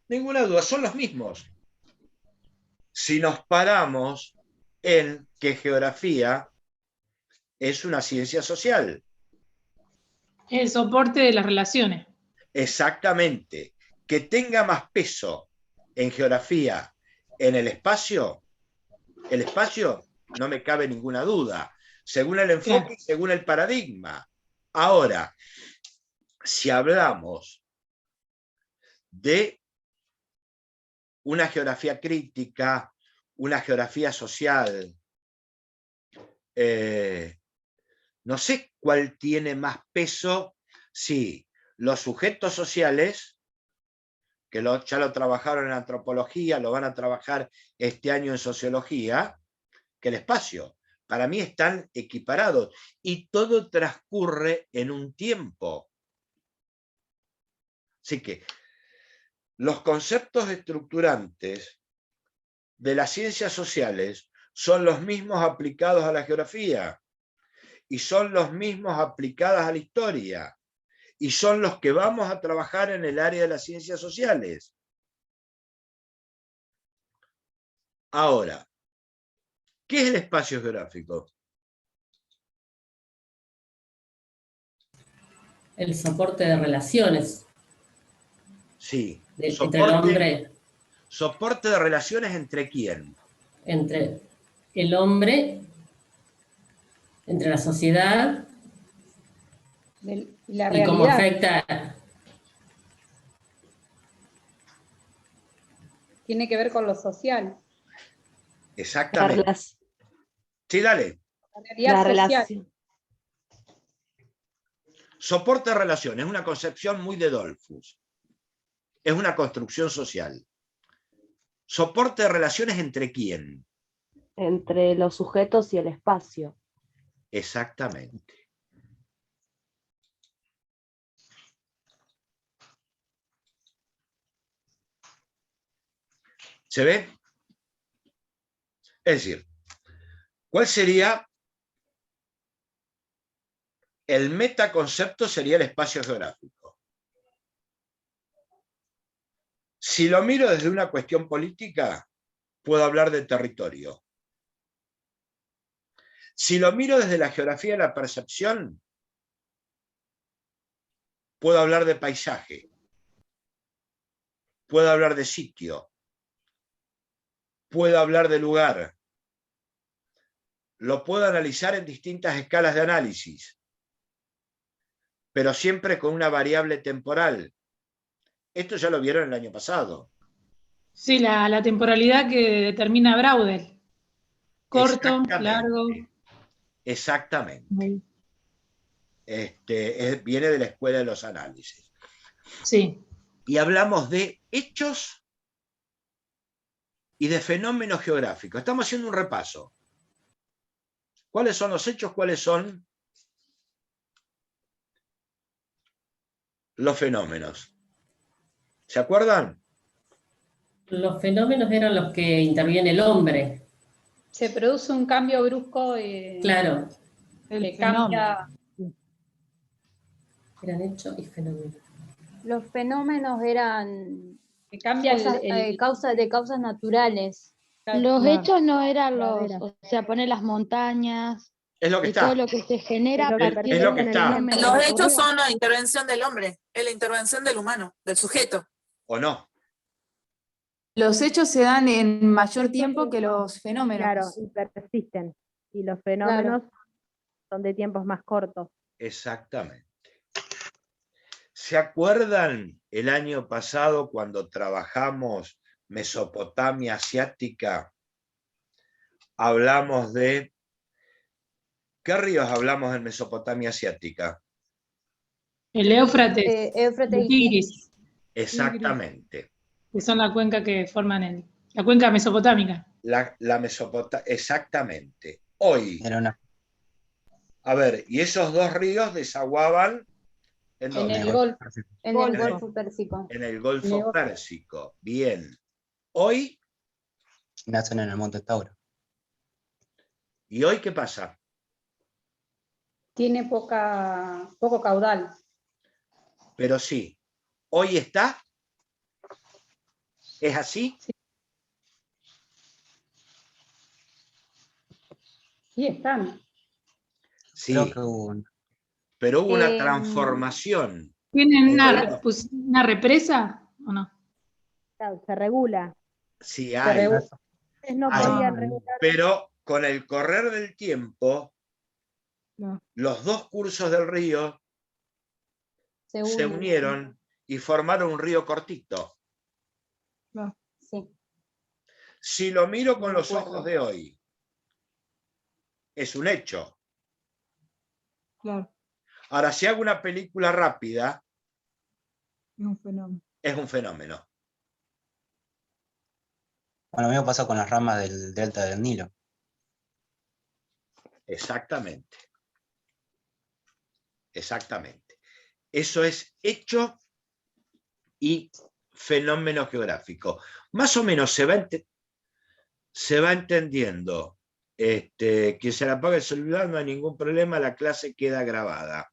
Speaker 1: ninguna duda, son los mismos. Si nos paramos en que geografía es una ciencia social.
Speaker 7: El soporte de las relaciones.
Speaker 1: Exactamente. Que tenga más peso en geografía en el espacio no me cabe ninguna duda, según el enfoque
Speaker 7: Claro.
Speaker 1: y según el paradigma. Ahora, si hablamos de una geografía crítica, una geografía social, no sé cuál tiene más peso, si los sujetos sociales, que ya lo trabajaron en antropología, lo van a trabajar este año en sociología, que el espacio. Para mí están equiparados y todo transcurre en un tiempo. Así que los conceptos estructurantes de las ciencias sociales son los mismos aplicados a la geografía y son los mismos aplicados a la historia y son los que vamos a trabajar en el área de las ciencias sociales. Ahora, ¿qué es el espacio geográfico?
Speaker 8: El soporte de relaciones.
Speaker 1: Sí.
Speaker 8: Entre el hombre.
Speaker 1: ¿Soporte de relaciones entre quién?
Speaker 8: Entre el hombre, entre la sociedad
Speaker 5: Y la
Speaker 8: y
Speaker 5: realidad.
Speaker 8: cómo afecta.
Speaker 5: Tiene que ver con lo social.
Speaker 1: Exactamente. Sí, dale.
Speaker 5: La realidad social.
Speaker 1: Soporte de relaciones es una concepción muy de Dollfuss. Es una construcción social. ¿Soporte de relaciones entre quién?
Speaker 10: Entre los sujetos y el espacio.
Speaker 1: Exactamente. ¿Se ve? Es decir, ¿cuál sería el metaconcepto? Sería el espacio geográfico. Si lo miro desde una cuestión política, puedo hablar de territorio. Si lo miro desde la geografía de la percepción, puedo hablar de paisaje, puedo hablar de sitio, puedo hablar de lugar, lo puedo analizar en distintas escalas de análisis, pero siempre con una variable temporal. Esto ya lo vieron el año pasado.
Speaker 7: Sí, la temporalidad que determina Braudel. Corto, largo.
Speaker 1: Exactamente. Viene de la escuela de los análisis.
Speaker 7: Sí.
Speaker 1: Y hablamos de hechos y de fenómenos geográficos. Estamos haciendo un repaso. ¿Cuáles son los hechos? ¿Cuáles son los fenómenos? ¿Se acuerdan?
Speaker 8: Los fenómenos eran los que interviene el hombre.
Speaker 5: Se produce un cambio brusco.
Speaker 8: Claro.
Speaker 5: Que cambia.
Speaker 8: Eran hechos y fenómenos.
Speaker 11: Los fenómenos eran
Speaker 5: que cambia
Speaker 11: causas naturales.
Speaker 12: Los hechos no eran o sea, poner las montañas,
Speaker 1: es lo que está.
Speaker 12: Todo lo que se genera a partir
Speaker 1: es lo que está.
Speaker 3: Los hechos son la intervención del hombre, es la intervención del humano, del sujeto.
Speaker 1: ¿O no?
Speaker 13: Los hechos se dan en mayor tiempo que los fenómenos.
Speaker 9: Claro, y persisten. Y los fenómenos son de tiempos más cortos.
Speaker 1: Exactamente. ¿Se acuerdan el año pasado cuando trabajamos Mesopotamia asiática? Hablamos de... ¿Qué ríos hablamos en Mesopotamia asiática?
Speaker 7: El Éufrates.
Speaker 11: Éufrates
Speaker 7: y Tigris.
Speaker 1: Exactamente.
Speaker 7: Que son la cuenca que forman la cuenca mesopotámica.
Speaker 1: La Mesopotamia, exactamente. Hoy. A ver, y esos dos ríos desaguaban ¿en
Speaker 11: el Golfo. En el Golfo Pérsico.
Speaker 1: En el Golfo Pérsico. Bien. Hoy.
Speaker 6: Nacen en el Monte Tauro.
Speaker 1: ¿Y hoy qué pasa?
Speaker 5: Tiene poco caudal.
Speaker 1: Pero sí, hoy está. ¿Es así?
Speaker 5: Sí, están.
Speaker 1: Sí,
Speaker 6: Creo que hubo
Speaker 1: pero hubo una
Speaker 11: Em,
Speaker 1: transformación.
Speaker 7: ¿Tienen
Speaker 1: en
Speaker 7: una,
Speaker 1: esto.
Speaker 7: una represa o no?
Speaker 9: Claro, se regula.
Speaker 1: Sí
Speaker 5: Se
Speaker 1: hay,
Speaker 5: regula.
Speaker 9: Antes no
Speaker 1: hay,
Speaker 9: podían regular.
Speaker 1: pero con el correr del tiempo,
Speaker 4: No.
Speaker 1: los dos cursos del río
Speaker 11: se
Speaker 1: se
Speaker 11: unen.
Speaker 1: unieron y formaron un río cortito.
Speaker 4: No.
Speaker 11: Sí.
Speaker 1: Si lo miro con
Speaker 11: Me
Speaker 1: los
Speaker 11: acuerdo.
Speaker 1: ojos de hoy, es un hecho.
Speaker 4: Claro,
Speaker 1: Ahora, si hago una película rápida,
Speaker 4: es un fenómeno.
Speaker 1: es un fenómeno.
Speaker 6: Bueno, a mí me pasó con las ramas del delta del Nilo.
Speaker 1: Exactamente. Exactamente. Eso es hecho y fenómeno geográfico. Más o menos se va entendiendo. Quien se le apaga el celular no hay ningún problema, la clase queda grabada.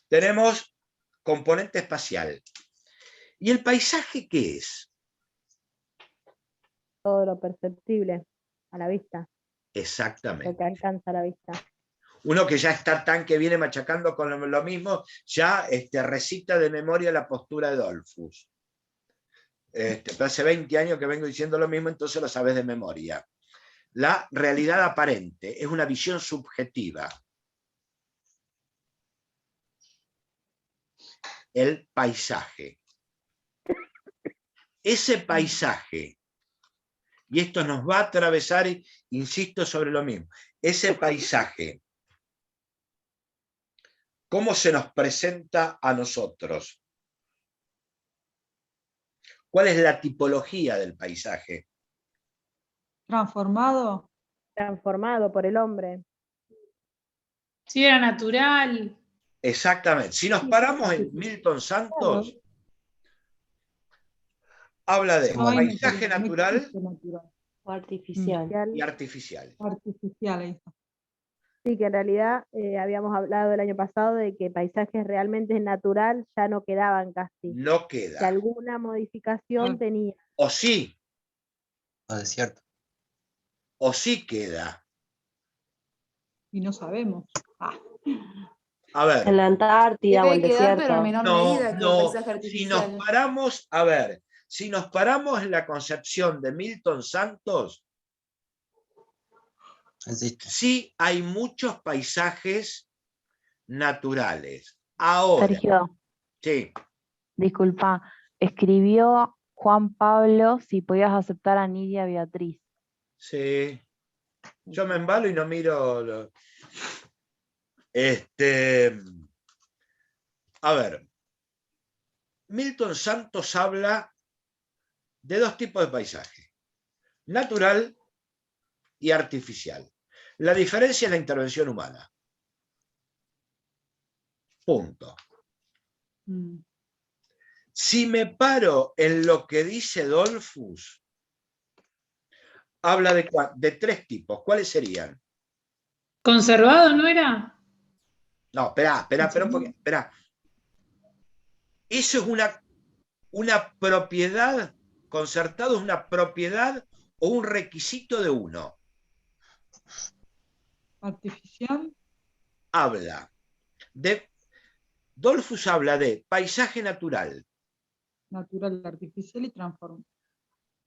Speaker 1: Tenemos componente espacial. ¿Y el paisaje qué es?
Speaker 9: Todo lo perceptible a la vista, lo
Speaker 1: Exactamente.
Speaker 9: que alcanza a la vista.
Speaker 1: Uno que ya está tan que viene machacando con lo mismo, ya recita de memoria la postura de Dollfuss. Pero hace 20 años que vengo diciendo lo mismo, entonces lo sabes de memoria. La realidad aparente es una visión subjetiva. El paisaje. Ese paisaje, y esto nos va a atravesar, insisto sobre lo mismo, ese paisaje, ¿cómo se nos presenta a nosotros? ¿Cuál es la tipología del paisaje?
Speaker 4: Transformado.
Speaker 9: Transformado por el hombre.
Speaker 7: Si era natural.
Speaker 1: Exactamente. Si nos paramos en Milton Santos, habla de
Speaker 4: No hay
Speaker 1: paisaje
Speaker 4: natural, no
Speaker 1: natural
Speaker 4: existe natural.
Speaker 10: O artificial.
Speaker 1: y artificial.
Speaker 4: Artificial, ahí está.
Speaker 9: Sí, que en realidad habíamos hablado el año pasado de que paisajes realmente natural ya no quedaban casi.
Speaker 1: No
Speaker 9: Que
Speaker 1: queda.
Speaker 9: alguna modificación tenía.
Speaker 1: O sí,
Speaker 6: O desierto.
Speaker 1: o sí queda.
Speaker 4: Y no sabemos. Ah.
Speaker 1: A ver.
Speaker 10: En la Antártida o
Speaker 13: Debe
Speaker 10: el
Speaker 13: quedar,
Speaker 10: desierto.
Speaker 13: pero en menor
Speaker 1: No,
Speaker 13: medida que un
Speaker 1: no.
Speaker 13: paisaje
Speaker 1: Si nos
Speaker 13: artificial.
Speaker 1: paramos, a ver, si nos paramos en la concepción de Milton Santos, sí hay muchos paisajes naturales. Ahora,
Speaker 2: Sergio,
Speaker 1: sí,
Speaker 2: disculpa, escribió Juan Pablo si podías aceptar a Nidia Beatriz.
Speaker 1: sí. Yo me embalo y no miro. A ver, Milton Santos habla de dos tipos de paisaje, natural y artificial. La diferencia es la intervención humana. Punto. Si me paro en lo que dice Dollfuss, habla de tres tipos. ¿Cuáles serían?
Speaker 7: ¿Conservado no era?
Speaker 1: No, espera un poquito. Espera. Eso es una propiedad, concertado es una propiedad o un requisito de uno.
Speaker 4: Artificial.
Speaker 1: Dollfuss habla de paisaje natural.
Speaker 4: Natural, artificial y transformado.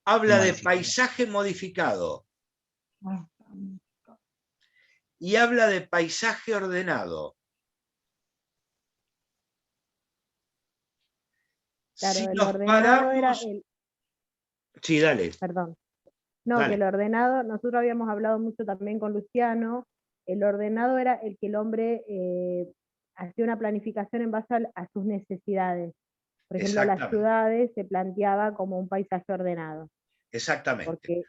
Speaker 1: Habla de paisaje modificado. Y habla de paisaje ordenado.
Speaker 9: Claro,
Speaker 1: Si
Speaker 9: el
Speaker 1: nos
Speaker 9: ordenado
Speaker 1: paramos...
Speaker 9: era el.
Speaker 1: Sí, dale.
Speaker 9: Perdón. No,
Speaker 1: Dale.
Speaker 9: que el ordenado, nosotros habíamos hablado mucho también con Luciano, el ordenado era el que el hombre hacía una planificación en base a sus necesidades. Por ejemplo, las ciudades se planteaba como un paisaje ordenado.
Speaker 1: Exactamente.
Speaker 9: Porque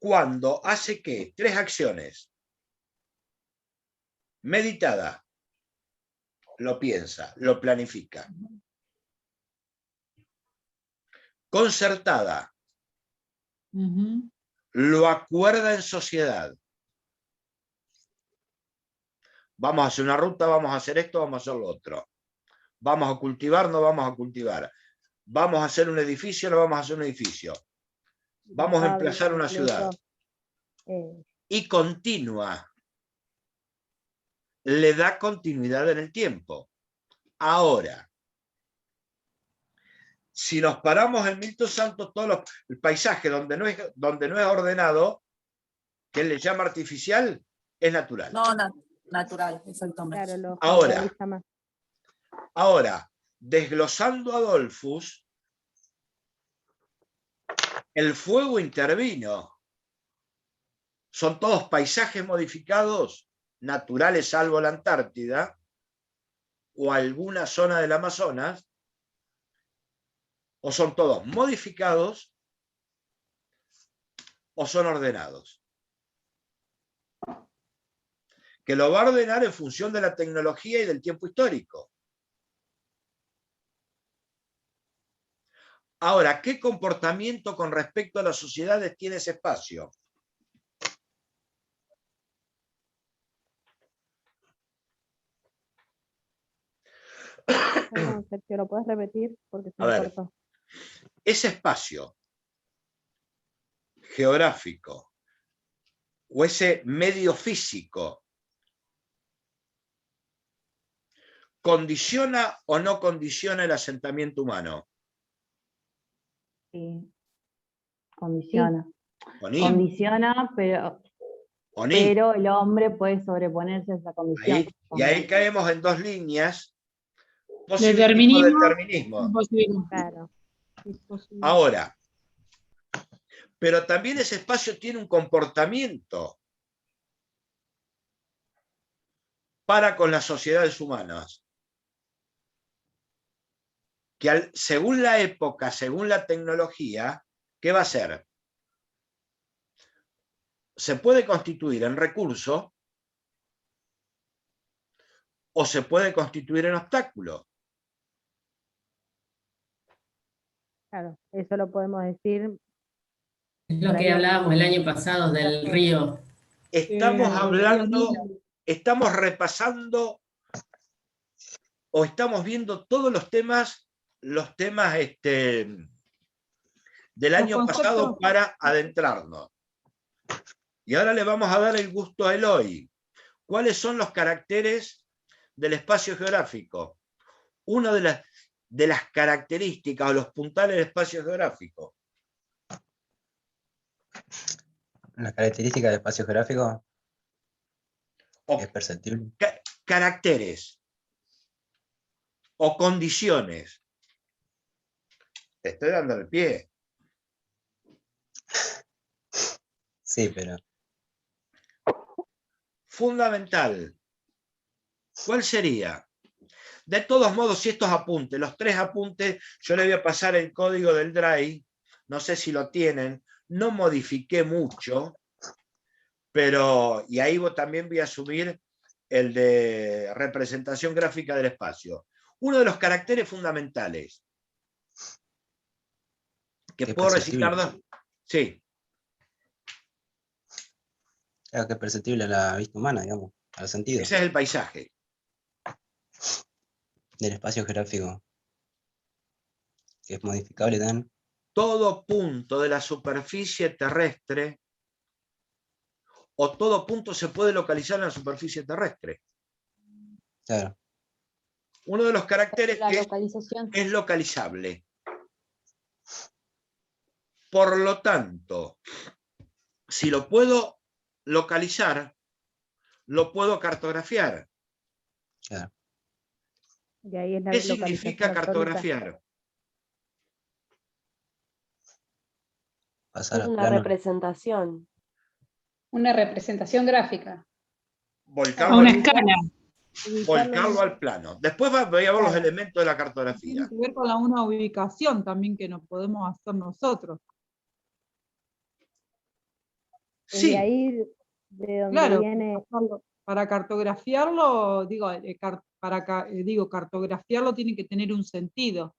Speaker 1: cuando hace ¿qué? Tres acciones. Meditada, lo piensa, lo planifica. Concertada, lo acuerda en sociedad. Vamos a hacer una ruta, vamos a hacer esto, vamos a hacer lo otro. Vamos a cultivar, no vamos a cultivar. Vamos a hacer un edificio, no vamos a hacer un edificio. Vamos a emplazar una ciudad. Y continua. Le da continuidad en el tiempo. Ahora, si nos paramos en Milton Santos, el paisaje donde no es ordenado, que él le llama artificial, es natural.
Speaker 3: No, natural, exactamente.
Speaker 9: Claro,
Speaker 1: Ahora, desglosando a Adolphus, el fuego intervino. Son todos paisajes modificados, naturales, salvo la Antártida, o alguna zona del Amazonas, o son todos modificados, o son ordenados. Que lo va a ordenar en función de la tecnología y del tiempo histórico. Ahora, ¿qué comportamiento con respecto a las sociedades tiene ese espacio?
Speaker 9: No, Sergio, ¿lo puedes repetir? Porque se
Speaker 1: A
Speaker 9: me
Speaker 1: ver,
Speaker 9: cortó.
Speaker 1: ese espacio geográfico o ese medio físico ¿condiciona o no condiciona el asentamiento humano?
Speaker 2: Sí, condiciona.
Speaker 1: ¿Oní?
Speaker 2: Condiciona, pero el hombre puede sobreponerse a esa condición.
Speaker 1: Y ahí caemos en dos líneas.
Speaker 7: Determinismo.
Speaker 9: Claro.
Speaker 1: Ahora, pero también ese espacio tiene un comportamiento para con las sociedades humanas, que según la época, según la tecnología, ¿qué va a ser? Se puede constituir en recurso o se puede constituir en obstáculo.
Speaker 9: Claro, eso lo podemos decir.
Speaker 8: Es lo que hablábamos el año pasado del río.
Speaker 1: Estamos hablando, estamos repasando o estamos viendo todos los temas del año pasado para adentrarnos. Y ahora le vamos a dar el gusto a Eloy. ¿Cuáles son los caracteres del espacio geográfico? Una de las características o los puntales del espacio geográfico.
Speaker 6: La característica del espacio geográfico es perceptible.
Speaker 1: Caracteres o condiciones. Te estoy dando el pie.
Speaker 6: Sí, pero...
Speaker 1: Fundamental. ¿Cuál sería? De todos modos, si estos apuntes, los 3 apuntes, yo le voy a pasar el código del Drive, no sé si lo tienen, no modifiqué mucho, pero, y ahí también voy a subir el de representación gráfica del espacio. Uno de los caracteres fundamentales, que puedo recitar dos. Sí.
Speaker 6: Claro que es perceptible a la vista humana, digamos, a los sentidos.
Speaker 1: Ese es el paisaje.
Speaker 6: Del espacio geográfico, que es modificable también.
Speaker 1: Todo punto de la superficie terrestre o todo punto se puede localizar en la superficie terrestre.
Speaker 6: Claro.
Speaker 1: Uno de los caracteres
Speaker 11: La
Speaker 1: que
Speaker 11: localización.
Speaker 1: es localizable. Por lo tanto, si lo puedo localizar, lo puedo cartografiar.
Speaker 6: Claro.
Speaker 9: Y ahí es la
Speaker 1: ¿Qué significa
Speaker 9: localización
Speaker 1: cartografiar?
Speaker 11: Es una representación.
Speaker 5: Una representación gráfica.
Speaker 1: Volcarlo
Speaker 7: A una
Speaker 1: al-
Speaker 7: escala.
Speaker 1: Volcarlo al plano. Después voy a ver los elementos de la cartografía.
Speaker 4: Tiene que ver con una ubicación también que nos podemos hacer nosotros.
Speaker 9: Desde ahí, de donde
Speaker 4: Claro,
Speaker 9: viene.
Speaker 4: para cartografiarlo, cartografiarlo tiene que tener un sentido.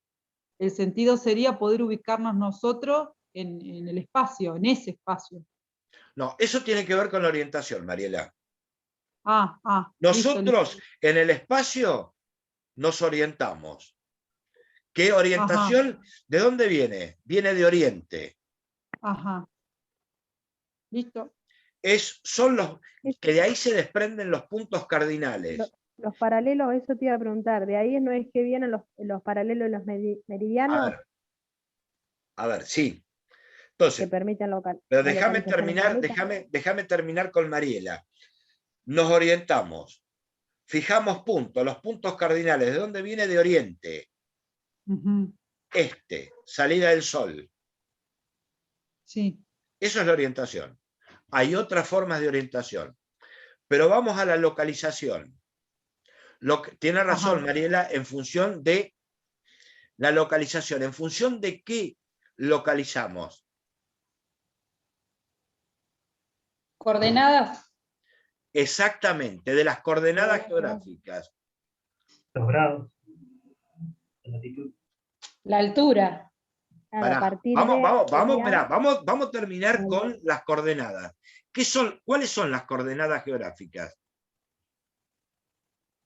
Speaker 4: El sentido sería poder ubicarnos nosotros en el espacio, en ese espacio.
Speaker 1: No, eso tiene que ver con la orientación, Mariela. Nosotros en el espacio nos orientamos. ¿Qué orientación? ¿De dónde viene? Viene de Oriente.
Speaker 4: Ajá. Listo.
Speaker 1: Son los que de ahí se desprenden los puntos cardinales.
Speaker 9: Los paralelos, eso te iba a preguntar, ¿de ahí no es que vienen los paralelos y los meridianos?
Speaker 1: A ver, sí. Entonces,
Speaker 9: que permiten
Speaker 1: pero déjame terminar con Mariela. Nos orientamos, fijamos puntos, los puntos cardinales. ¿De dónde viene? De Oriente. Salida del sol.
Speaker 4: Sí.
Speaker 1: Eso es la orientación. Hay otras formas de orientación. Pero vamos a la localización. Tiene razón, Mariela, en función de la localización. ¿En función de qué localizamos?
Speaker 5: ¿Coordenadas?
Speaker 1: Exactamente, de las coordenadas geográficas.
Speaker 14: Los grados. La latitud.
Speaker 5: La altura.
Speaker 1: Vamos a terminar con las coordenadas. ¿Cuáles son las coordenadas geográficas?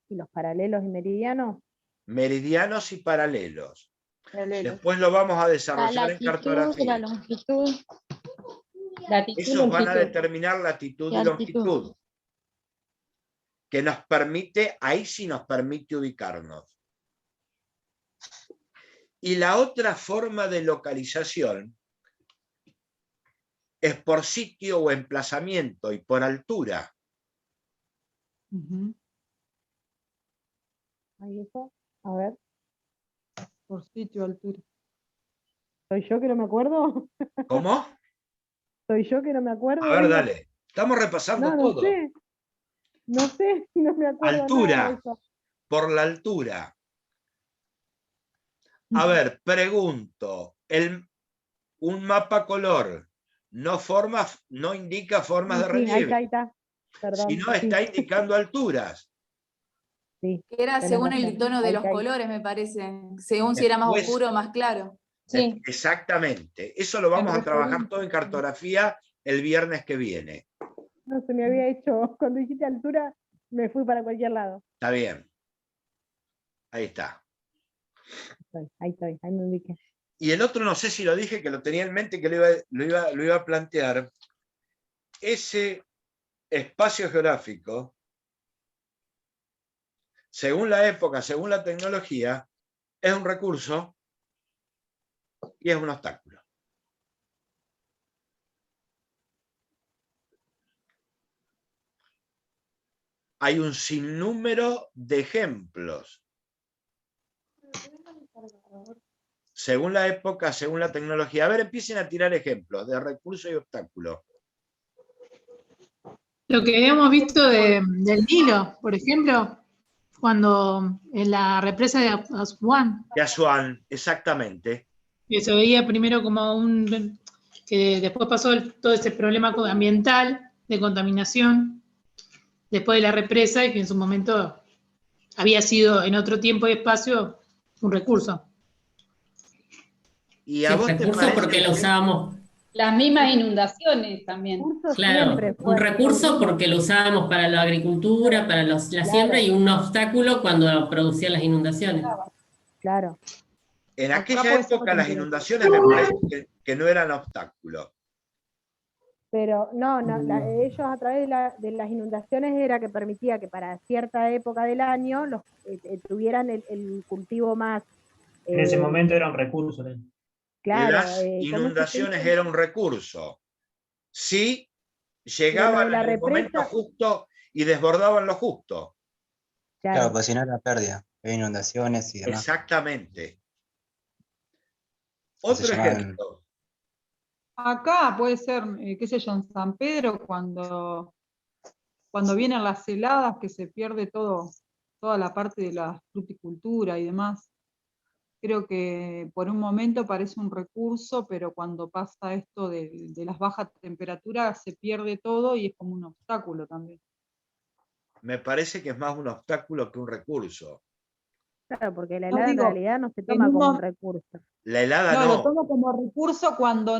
Speaker 9: ¿Y los paralelos y meridianos?
Speaker 1: Meridianos y paralelos. Después lo vamos a desarrollar en cartografía.
Speaker 12: La longitud.
Speaker 1: Esos van a determinar latitud y longitud. Que nos permite, ahí sí nos permite ubicarnos. Y la otra forma de localización es por sitio o emplazamiento y por altura.
Speaker 9: Ahí eso, a ver.
Speaker 4: Por sitio, altura.
Speaker 9: ¿Soy yo que no me acuerdo?
Speaker 1: ¿Cómo?
Speaker 9: ¿Soy yo que no me acuerdo?
Speaker 1: A ver, dale. Estamos repasando todo.
Speaker 9: No sé, no me acuerdo.
Speaker 1: Altura.
Speaker 9: Nada de eso.
Speaker 1: Por la altura. A ver, pregunto. Un mapa color no indica formas de relieve.
Speaker 9: Ahí está. Perdón,
Speaker 1: sino está indicando alturas.
Speaker 9: Sí,
Speaker 13: era según el tono de los colores, me parece. Según si era más oscuro o más claro.
Speaker 5: Sí.
Speaker 1: Exactamente. Eso lo vamos a trabajar todo en cartografía el viernes que viene.
Speaker 9: No, se me había hecho, cuando dijiste altura, me fui para cualquier lado.
Speaker 1: Está bien. Ahí está.
Speaker 9: Ahí me ubiqué.
Speaker 1: Y el otro, no sé si lo dije, que lo tenía en mente, que lo iba a plantear. Ese espacio geográfico, según la época, según la tecnología, es un recurso y es un obstáculo. Hay un sinnúmero de ejemplos. Según la época, según la tecnología. A ver, empiecen a tirar ejemplos de recurso y obstáculo.
Speaker 7: Lo que habíamos visto del Nilo, por ejemplo, cuando en la represa de Asuán.
Speaker 1: De Asuán, exactamente.
Speaker 7: Que se veía primero como que después pasó todo ese problema ambiental de contaminación, después de la represa, y que en su momento había sido en otro tiempo y espacio un recurso.
Speaker 1: ¿Y a vos
Speaker 8: recurso porque lo usábamos?
Speaker 5: Las mismas inundaciones también.
Speaker 8: Claro, un recurso porque lo usábamos para la agricultura, para la siembra, y un obstáculo cuando producían las inundaciones.
Speaker 9: Claro.
Speaker 1: En aquella época las inundaciones me parece que no eran obstáculos.
Speaker 9: Pero no, ellos a través de las inundaciones era que permitía que para cierta época del año tuvieran el cultivo más...
Speaker 14: En ese momento era un recurso.
Speaker 9: Claro,
Speaker 1: las inundaciones eran un recurso. Sí, llegaban en el momento justo y desbordaban lo justo.
Speaker 6: Claro, pues si no era pérdida, hay inundaciones y demás.
Speaker 1: Exactamente. Otro ejemplo.
Speaker 4: Acá puede ser, qué sé yo, en San Pedro, cuando vienen las heladas, que se pierde toda la parte de la fruticultura y demás. Creo que por un momento parece un recurso, pero cuando pasa esto de las bajas temperaturas se pierde todo y es como un obstáculo también.
Speaker 1: Me parece que es más un obstáculo que un recurso.
Speaker 9: Claro, porque la helada en realidad no se toma como un recurso.
Speaker 1: La helada no.
Speaker 4: Lo tomo como recurso cuando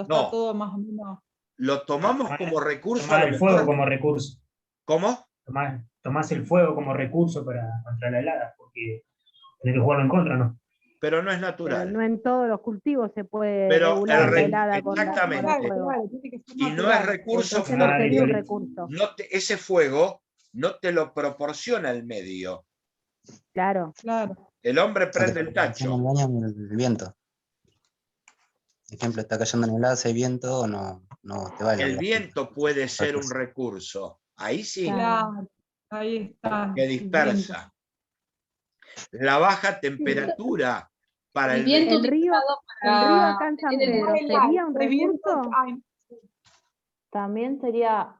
Speaker 4: está todo más o menos...
Speaker 1: Lo tomamos como recurso.
Speaker 14: Tomar el fuego como recurso.
Speaker 1: ¿Cómo?
Speaker 14: Tomás el fuego como recurso contra la helada, porque tenés que jugarlo en contra, ¿no?
Speaker 1: Pero no es
Speaker 9: Pero
Speaker 1: natural.
Speaker 9: no en todos los cultivos se puede
Speaker 1: Pero
Speaker 9: regular la helada con el
Speaker 1: exactamente.
Speaker 9: fuego.
Speaker 1: Y no es recurso
Speaker 9: Entonces no sería un
Speaker 1: fósil.
Speaker 9: recurso.
Speaker 1: Ese fuego no te lo proporciona el medio.
Speaker 9: Claro.
Speaker 1: El hombre prende el tacho.
Speaker 6: El viento. Por ejemplo, está cayendo en helada, si hay viento, no te va a
Speaker 1: El viento puede ser un recurso. Ahí sí.
Speaker 4: Claro, ahí está.
Speaker 1: Que dispersa. La baja temperatura para el
Speaker 9: viento. El río acá en San Pedro, ¿sería un recurso?
Speaker 2: También sería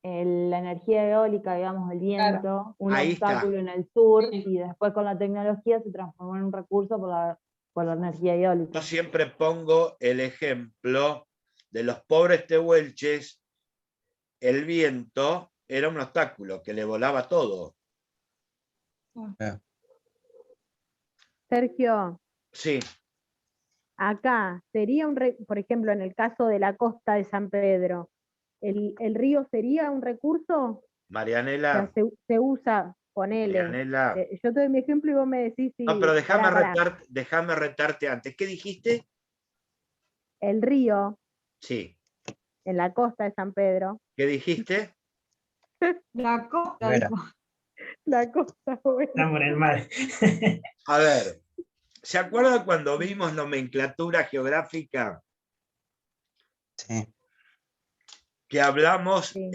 Speaker 2: la energía eólica, digamos, el viento, un
Speaker 1: Ahí
Speaker 2: obstáculo
Speaker 1: está.
Speaker 2: en el sur, y después con la tecnología se transformó en un recurso por la energía eólica.
Speaker 1: Yo siempre pongo el ejemplo de los pobres tehuelches. El viento era un obstáculo que le volaba todo.
Speaker 9: Sergio.
Speaker 1: Sí.
Speaker 9: Acá sería por ejemplo, en el caso de la costa de San Pedro, ¿el río sería un recurso?
Speaker 1: Marianela.
Speaker 9: O sea, se usa, ponele.
Speaker 1: Marianela.
Speaker 9: Yo te doy mi ejemplo y vos me decís si...
Speaker 1: No, pero
Speaker 9: pará.
Speaker 1: déjame retarte antes. ¿Qué dijiste?
Speaker 9: El río.
Speaker 1: Sí.
Speaker 9: En la costa de San Pedro.
Speaker 1: ¿Qué dijiste?
Speaker 4: La costa.
Speaker 9: La costa, bueno.
Speaker 14: Estamos en el mar.
Speaker 1: A ver, ¿se acuerdan cuando vimos nomenclatura geográfica?
Speaker 6: Sí.
Speaker 1: Que hablamos,
Speaker 9: Sí.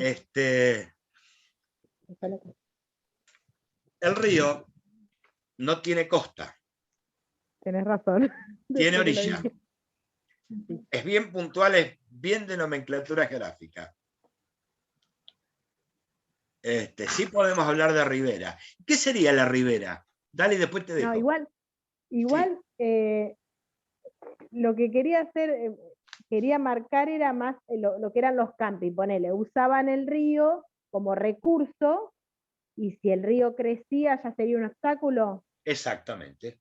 Speaker 1: El río no tiene costa.
Speaker 9: Tenés razón.
Speaker 1: Tiene orilla. Es bien puntual, es bien de nomenclatura geográfica. Sí podemos hablar de ribera. ¿Qué sería la ribera? Dale, después te dejo.
Speaker 9: No, igual sí. Lo que quería hacer, quería marcar era más lo que eran los camping, ponele, usaban el río como recurso, y si el río crecía ya sería un obstáculo.
Speaker 1: Exactamente.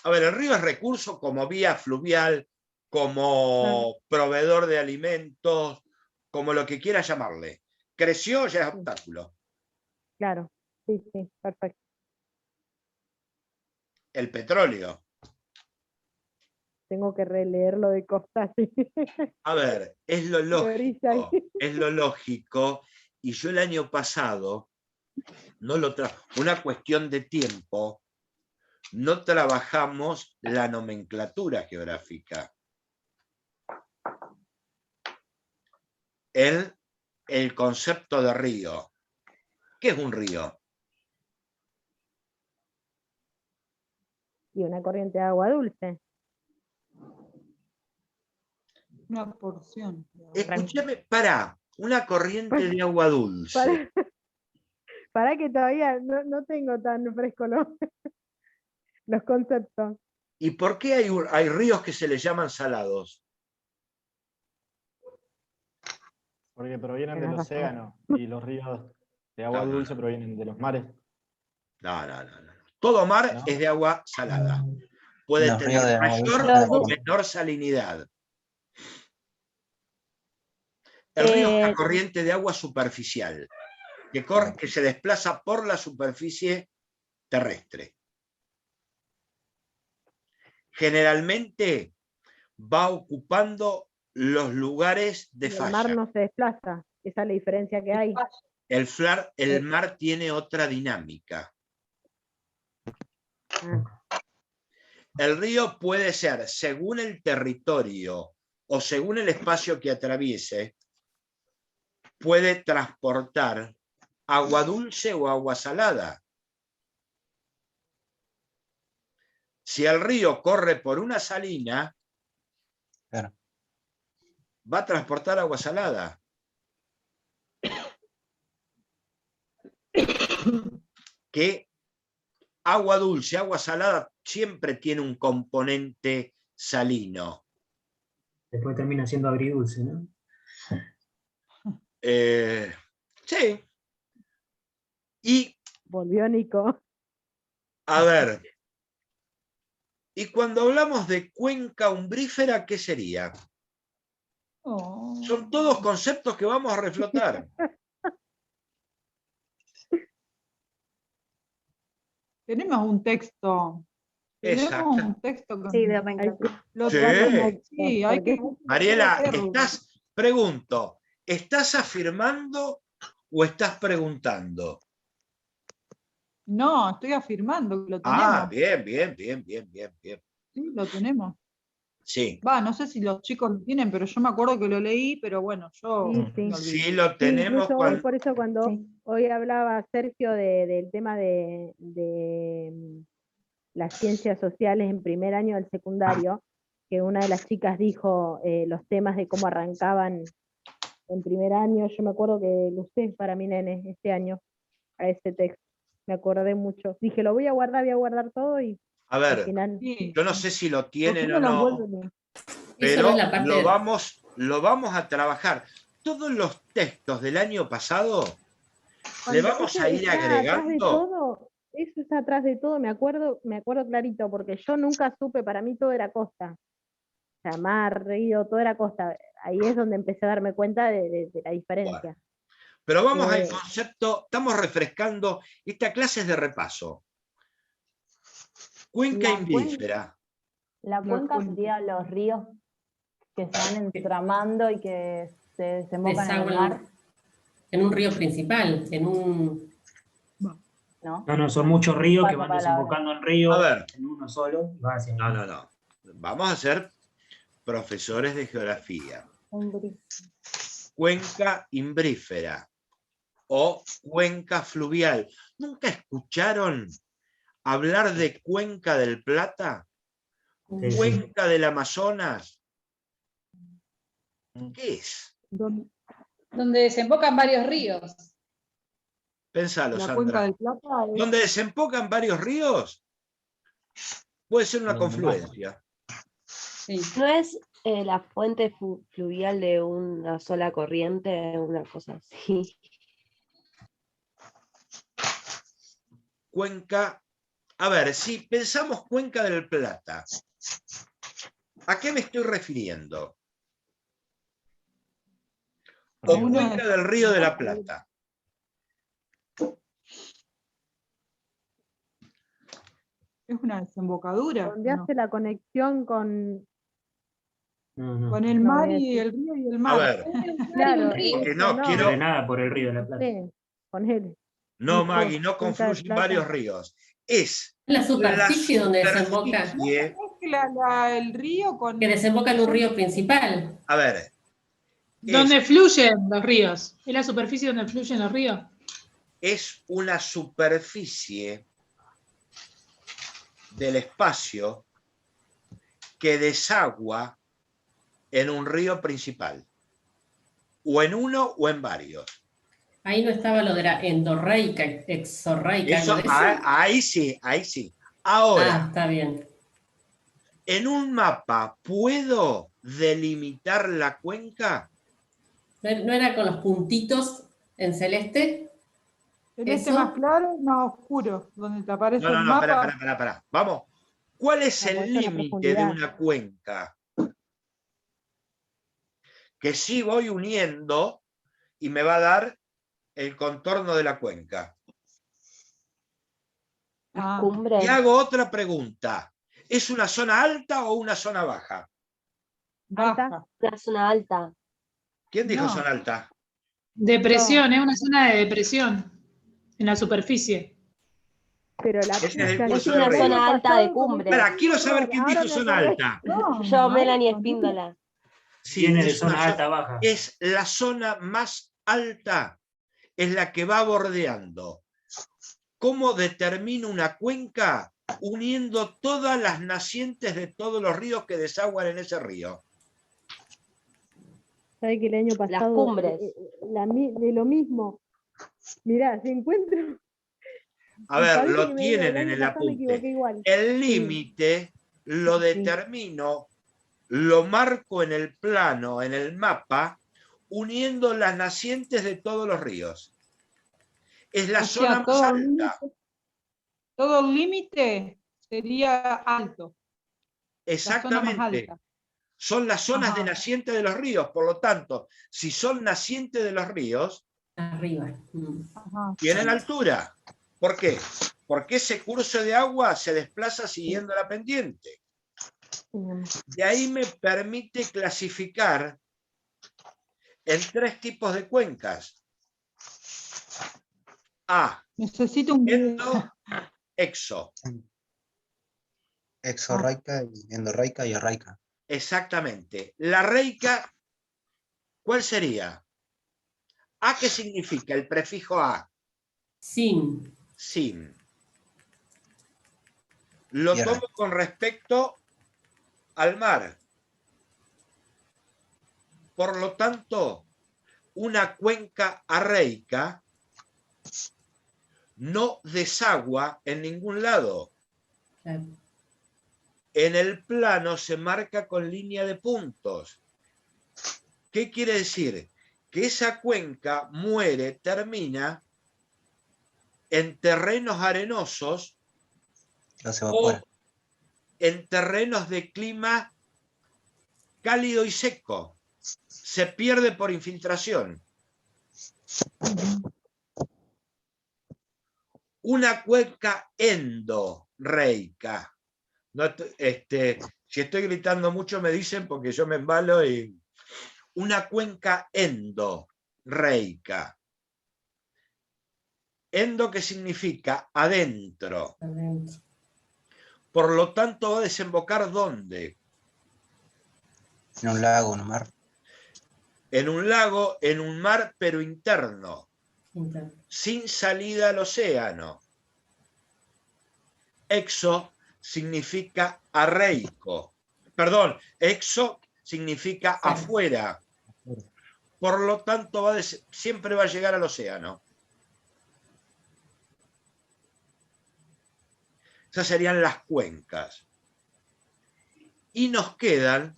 Speaker 1: A ver, el río es recurso como vía fluvial, como proveedor de alimentos, como lo que quieras llamarle. Creció, ya es obstáculo.
Speaker 9: Claro, sí, perfecto.
Speaker 1: El petróleo.
Speaker 9: Tengo que releerlo de costa. Sí.
Speaker 1: A ver, es lo lógico, y yo el año pasado, una cuestión de tiempo, no trabajamos la nomenclatura geográfica. El concepto de río. ¿Qué es un río?
Speaker 9: Y una corriente de agua dulce.
Speaker 4: Una porción.
Speaker 1: Escúchame, una corriente de agua dulce.
Speaker 9: Para que todavía no tengo tan fresco los conceptos.
Speaker 1: ¿Y por qué hay ríos que se les llaman salados?
Speaker 15: Porque provienen del océano y los ríos de agua dulce provienen de los mares.
Speaker 1: No. Todo mar es de agua salada. Puede tener mayor o menor salinidad. El río es una corriente de agua superficial que se desplaza por la superficie terrestre. Generalmente va ocupando los lugares de falla.
Speaker 9: El mar no se desplaza, esa es la diferencia que hay.
Speaker 1: El mar tiene otra dinámica. El río puede ser, según el territorio o según el espacio que atraviese, puede transportar agua dulce o agua salada. Si el río corre por una salina, va a transportar agua salada. Que agua dulce, agua salada, siempre tiene un componente salino.
Speaker 14: Después termina siendo agridulce, ¿no?
Speaker 1: Sí. Y
Speaker 9: volvió Nico.
Speaker 1: A ver, y cuando hablamos de cuenca umbrífera, ¿qué sería? Son todos conceptos que vamos a reflotar.
Speaker 4: Tenemos un texto. Tenemos
Speaker 1: Exacto.
Speaker 4: un texto.
Speaker 10: Sí, de Renca.
Speaker 4: Lo
Speaker 1: Sí.
Speaker 4: tenemos, sí, hay que
Speaker 1: Mariela,
Speaker 4: hacerlo.
Speaker 1: pregunto, ¿estás afirmando o estás preguntando?
Speaker 4: No, estoy afirmando que lo tenemos.
Speaker 1: Ah, bien, bien, bien, bien, bien, bien.
Speaker 4: Sí, lo tenemos.
Speaker 1: Sí.
Speaker 4: Va, no sé si los chicos lo tienen, pero yo me acuerdo que lo leí, pero bueno, yo
Speaker 9: Sí,
Speaker 4: me
Speaker 9: sí.
Speaker 4: olvidé.
Speaker 1: Sí, lo tenemos
Speaker 9: Incluso hoy,
Speaker 1: cuando...
Speaker 9: por eso cuando hoy hablaba Sergio del tema de las ciencias sociales en primer año del secundario, que una de las chicas dijo los temas de cómo arrancaban en primer año, yo me acuerdo que lo usé para mi nene este año, a ese texto, me acordé mucho. Dije, lo voy a guardar todo y
Speaker 1: A
Speaker 9: al
Speaker 1: ver,
Speaker 9: final...
Speaker 1: yo no sé si lo tienen o
Speaker 4: no lo
Speaker 1: no,
Speaker 4: vuelven a-
Speaker 8: Eso no
Speaker 1: pero
Speaker 8: es la parte
Speaker 1: lo vamos a trabajar. Todos los textos del año pasado le
Speaker 9: Cuando
Speaker 1: vamos
Speaker 9: eso
Speaker 1: a ir
Speaker 9: está atrás de
Speaker 1: agregando.
Speaker 9: todo, eso está atrás de todo, me acuerdo clarito, porque yo nunca supe, para mí todo era costa. O sea, mar, río, todo era costa. Ahí es donde empecé a darme cuenta de la diferencia.
Speaker 1: Pero vamos al concepto, estamos refrescando, esta clase es de repaso. Cuenca
Speaker 2: La
Speaker 1: imbrífera.
Speaker 2: La cuenca sería los ríos que se van entramando y que se desembocan en el
Speaker 8: Desaguan
Speaker 2: mar,
Speaker 8: en un río principal, en un...
Speaker 2: ¿no?
Speaker 14: No, son muchos ríos que
Speaker 2: Cuatro
Speaker 14: van
Speaker 2: palabras.
Speaker 14: desembocando en río,
Speaker 1: A ver.
Speaker 14: en uno solo, y van hacia el
Speaker 1: No,
Speaker 14: mar.
Speaker 1: no, no. Vamos a ser profesores de geografía. Cuenca imbrífera o cuenca fluvial. ¿Nunca escucharon hablar de Cuenca del Plata?
Speaker 14: Sí, sí.
Speaker 1: ¿Cuenca del Amazonas? ¿Qué es?
Speaker 5: Donde desembocan varios ríos.
Speaker 1: Pensalo,
Speaker 4: La
Speaker 1: Sandra.
Speaker 4: cuenca del Plata es-
Speaker 1: ¿Donde desembocan varios ríos? Puede ser una confluencia.
Speaker 5: Sí.
Speaker 11: ¿No es la fuente fluvial de una sola corriente, una cosa así?
Speaker 1: Cuenca, a ver, si pensamos Cuenca del Plata, ¿a qué me estoy refiriendo? O
Speaker 4: Una
Speaker 1: Cuenca del Río de la Plata.
Speaker 4: es una desembocadura.
Speaker 9: Donde
Speaker 4: ¿no?
Speaker 9: hace la conexión con...
Speaker 4: Con el
Speaker 9: No,
Speaker 4: mar
Speaker 9: es-
Speaker 4: y el río y el
Speaker 1: A
Speaker 4: mar.
Speaker 1: ver,
Speaker 9: Claro,
Speaker 1: porque no,
Speaker 9: no,
Speaker 1: quiero...
Speaker 14: Ordenada por el río de la Plata.
Speaker 9: sí, con él.
Speaker 1: No,
Speaker 9: Dijo
Speaker 1: Maggie, no
Speaker 9: Cuenca del
Speaker 1: confluyen
Speaker 9: Plata.
Speaker 1: varios ríos. Es
Speaker 8: La superficie donde desemboca.
Speaker 1: superficie.
Speaker 4: Es que el río con...
Speaker 8: Que desemboca en un río principal.
Speaker 1: A ver,
Speaker 7: Donde fluyen los ríos. Es la superficie donde fluyen los ríos.
Speaker 1: es una superficie del espacio que desagua en un río principal. O en uno o en varios.
Speaker 8: Ahí no estaba lo de la endorreica, exorreica,
Speaker 1: Eso,
Speaker 8: algo de eso.
Speaker 1: ahí sí, ahí sí. Ahora,
Speaker 8: Está bien.
Speaker 1: en un mapa, ¿puedo delimitar la cuenca?
Speaker 8: ¿No era con los puntitos en celeste?
Speaker 4: En este
Speaker 8: ¿Eso?
Speaker 4: más claro, más oscuro, donde te aparece
Speaker 1: No, no,
Speaker 4: el
Speaker 1: no,
Speaker 4: mapa.
Speaker 1: espera. Vamos. ¿Cuál es
Speaker 9: Vamos,
Speaker 1: el
Speaker 9: esa es la
Speaker 1: límite de
Speaker 9: profundidad.
Speaker 1: una cuenca? Que sí voy uniendo y me va a dar el contorno de la cuenca.
Speaker 4: Ah,
Speaker 11: Cumbre.
Speaker 1: Y hago otra pregunta. ¿Es una zona alta o una zona baja?
Speaker 4: baja.
Speaker 11: Una zona alta.
Speaker 1: ¿Quién dijo
Speaker 4: No.
Speaker 1: zona alta?
Speaker 7: Depresión, es una zona de depresión en la superficie.
Speaker 9: Pero la
Speaker 1: Ese es el
Speaker 9: la-
Speaker 1: curso
Speaker 11: Es una
Speaker 1: de
Speaker 11: zona
Speaker 1: Rey.
Speaker 11: alta de cumbre.
Speaker 1: Espera, quiero saber quién
Speaker 9: Ahora
Speaker 1: dijo
Speaker 9: me
Speaker 1: zona
Speaker 9: acordé.
Speaker 1: alta.
Speaker 4: No,
Speaker 11: Yo,
Speaker 4: no,
Speaker 11: Melanie
Speaker 4: no.
Speaker 11: Espíndola.
Speaker 1: Sí,
Speaker 14: Viene de
Speaker 1: es una
Speaker 14: zona alta baja.
Speaker 1: Es la zona más alta, es la que va bordeando. ¿Cómo determino una cuenca? Uniendo todas las nacientes de todos los ríos que desaguan en ese río.
Speaker 9: ¿Sabe que el año pasado
Speaker 11: cumbres.
Speaker 9: De lo mismo? Mirá, si encuentro...
Speaker 1: A
Speaker 9: me
Speaker 1: ver,
Speaker 9: parece que
Speaker 1: lo
Speaker 9: me-
Speaker 1: tienen
Speaker 9: el
Speaker 1: en
Speaker 9: año
Speaker 1: el
Speaker 9: pasado me equivoqué
Speaker 1: apunte.
Speaker 9: igual.
Speaker 1: El límite lo
Speaker 9: Sí.
Speaker 1: determino, lo marco en el plano, en el mapa, uniendo las nacientes de todos los ríos. Es la
Speaker 4: O
Speaker 1: zona
Speaker 4: sea,
Speaker 1: más alta.
Speaker 4: todo el límite sería alto. La zona más
Speaker 1: Exactamente.
Speaker 4: alta.
Speaker 1: Son las zonas de
Speaker 4: Ajá.
Speaker 1: naciente de los ríos. Por lo tanto, si son nacientes de los ríos,
Speaker 8: Arriba.
Speaker 4: Ajá.
Speaker 1: tienen altura. ¿Por qué? Porque ese curso de agua se desplaza siguiendo la pendiente. De ahí me permite clasificar en 3 tipos de cuencas. A,
Speaker 4: Necesito un
Speaker 1: endo, exo.
Speaker 6: Exorreica, endorreica y arraica.
Speaker 1: Exactamente. La reica, ¿cuál sería? ¿A qué significa el prefijo a?
Speaker 8: Sin.
Speaker 1: Sin. Lo
Speaker 6: Tierra.
Speaker 1: tomo con respecto al mar. Por lo tanto, una cuenca arreica no desagua en ningún lado.
Speaker 8: Claro.
Speaker 1: En el plano se marca con línea de puntos. ¿Qué quiere decir? Que esa cuenca muere, termina en terrenos arenosos o en terrenos de clima cálido y seco. Se pierde por infiltración. Una cuenca endorreica. No, si estoy gritando mucho me dicen porque yo me embalo y... Una cuenca endorreica. Endo, que significa adentro. Por lo tanto, va a desembocar ¿dónde?
Speaker 6: En un lago, en un mar.
Speaker 1: En un lago, en un mar, pero interno. Sin salida al océano. Exo significa arreico. Perdón, exo significa afuera. Por lo tanto, siempre va a llegar al océano. Esas serían las cuencas. Y nos quedan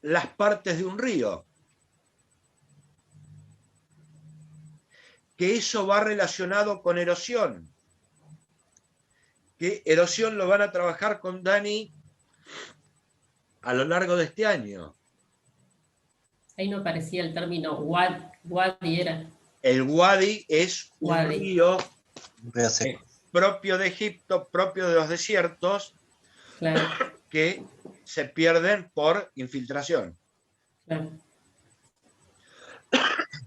Speaker 1: las partes de un río. Que eso va relacionado con erosión. Que erosión lo van a trabajar con Dani a lo largo de este año.
Speaker 8: Ahí no aparecía el término wadi era.
Speaker 1: El wadi es un río
Speaker 6: seco.
Speaker 1: propio de Egipto, propio de los desiertos,
Speaker 8: claro,
Speaker 1: que se pierden por infiltración.
Speaker 8: Claro.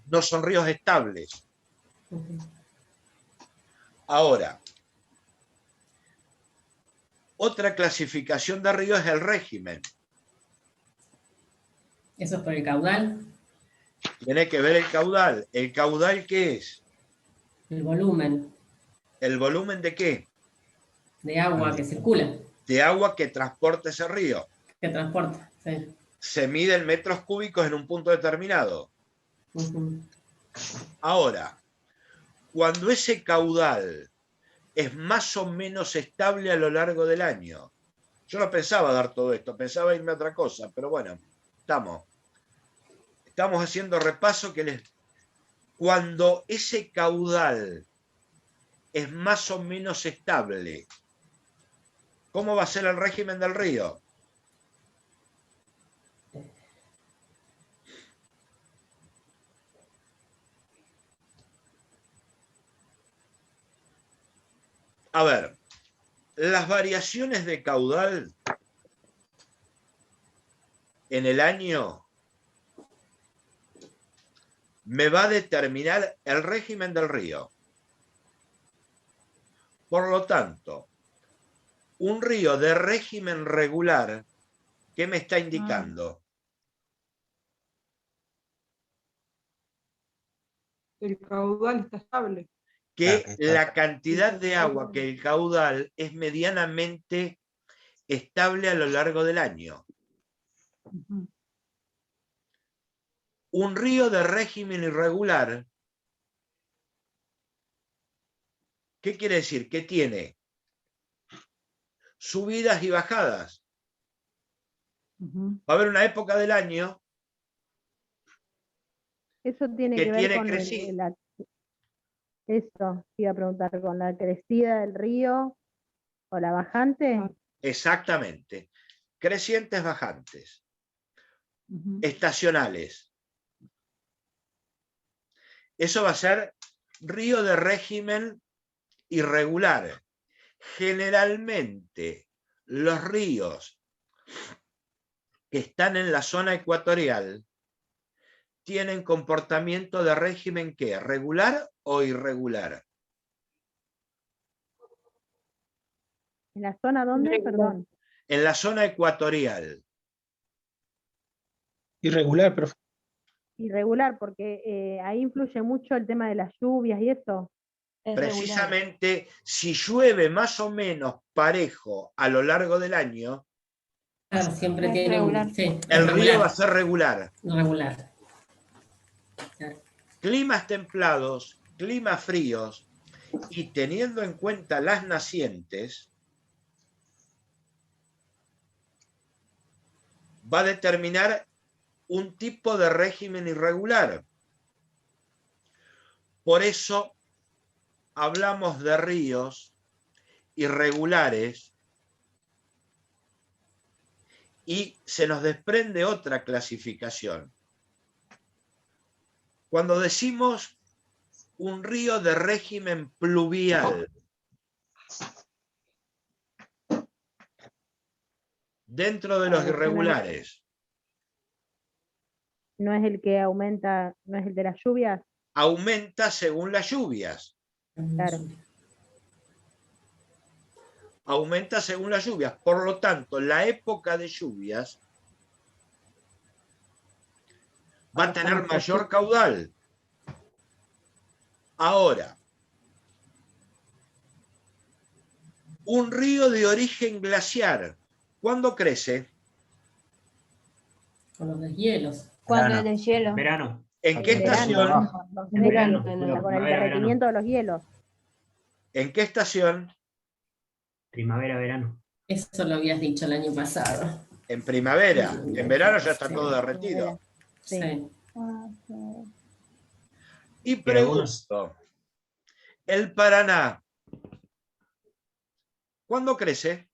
Speaker 1: No son ríos estables. Ahora, otra clasificación de ríos es el régimen.
Speaker 8: ¿Eso es por el caudal?
Speaker 1: Tiene que ver el caudal. ¿El caudal qué es?
Speaker 8: El volumen.
Speaker 1: ¿El volumen de qué?
Speaker 8: De agua que circula.
Speaker 1: De agua que transporta ese río.
Speaker 8: Que transporta, sí.
Speaker 1: Se mide en metros cúbicos en un punto determinado. Ahora, cuando ese caudal es más o menos estable a lo largo del año, yo no pensaba dar todo esto, pensaba irme a otra cosa, pero bueno, estamos haciendo repaso cuando ese caudal es más o menos estable, ¿cómo va a ser el régimen del río? A ver, las variaciones de caudal en el año me va a determinar el régimen del río. Por lo tanto, un río de régimen regular, ¿qué me está indicando?
Speaker 4: El caudal está estable.
Speaker 1: Que la cantidad de agua que el caudal es medianamente estable a lo largo del año. Un río de régimen irregular, ¿qué quiere decir? Que tiene subidas y bajadas. Va a haber una época del año
Speaker 9: eso tiene que ver con eso, iba a preguntar, con la crecida del río o la bajante.
Speaker 1: Exactamente. Crecientes, bajantes. Estacionales. Eso va a ser río de régimen irregular. Generalmente los ríos que están en la zona ecuatorial tienen comportamiento de régimen ¿qué? ¿Regular o irregular?
Speaker 9: ¿En la zona dónde? Perdón.
Speaker 1: En la zona ecuatorial.
Speaker 16: Irregular, profe.
Speaker 9: Irregular, porque ahí influye mucho el tema de las lluvias y eso.
Speaker 1: Precisamente, si llueve más o menos parejo a lo largo del año,
Speaker 8: Claro, siempre
Speaker 12: Es
Speaker 8: tiene
Speaker 12: regular.
Speaker 8: sí,
Speaker 1: el río
Speaker 8: regular,
Speaker 1: va a ser regular.
Speaker 8: regular.
Speaker 1: Climas templados, climas fríos, y teniendo en cuenta las nacientes, va a determinar un tipo de régimen irregular. Por eso hablamos de ríos irregulares y se nos desprende otra clasificación. Cuando decimos un río de régimen pluvial, dentro de los irregulares,
Speaker 9: No es el que aumenta, no es el de las lluvias.
Speaker 1: aumenta según las lluvias.
Speaker 9: Claro.
Speaker 1: Aumenta según las lluvias. Por lo tanto, la época de lluvias va a tener mayor caudal. Ahora, un río de origen glaciar, ¿cuándo crece?
Speaker 8: Con los deshielos.
Speaker 12: Cuando el hielo.
Speaker 14: Verano.
Speaker 1: ¿En qué estación?
Speaker 14: En verano.
Speaker 9: Con el derretimiento de los hielos.
Speaker 1: ¿En qué estación?
Speaker 14: Primavera, verano.
Speaker 8: Eso lo habías dicho el año pasado.
Speaker 1: En primavera. En verano ya está todo derretido.
Speaker 8: Sí.
Speaker 1: Y pregunto, ¿el Paraná cuándo crece?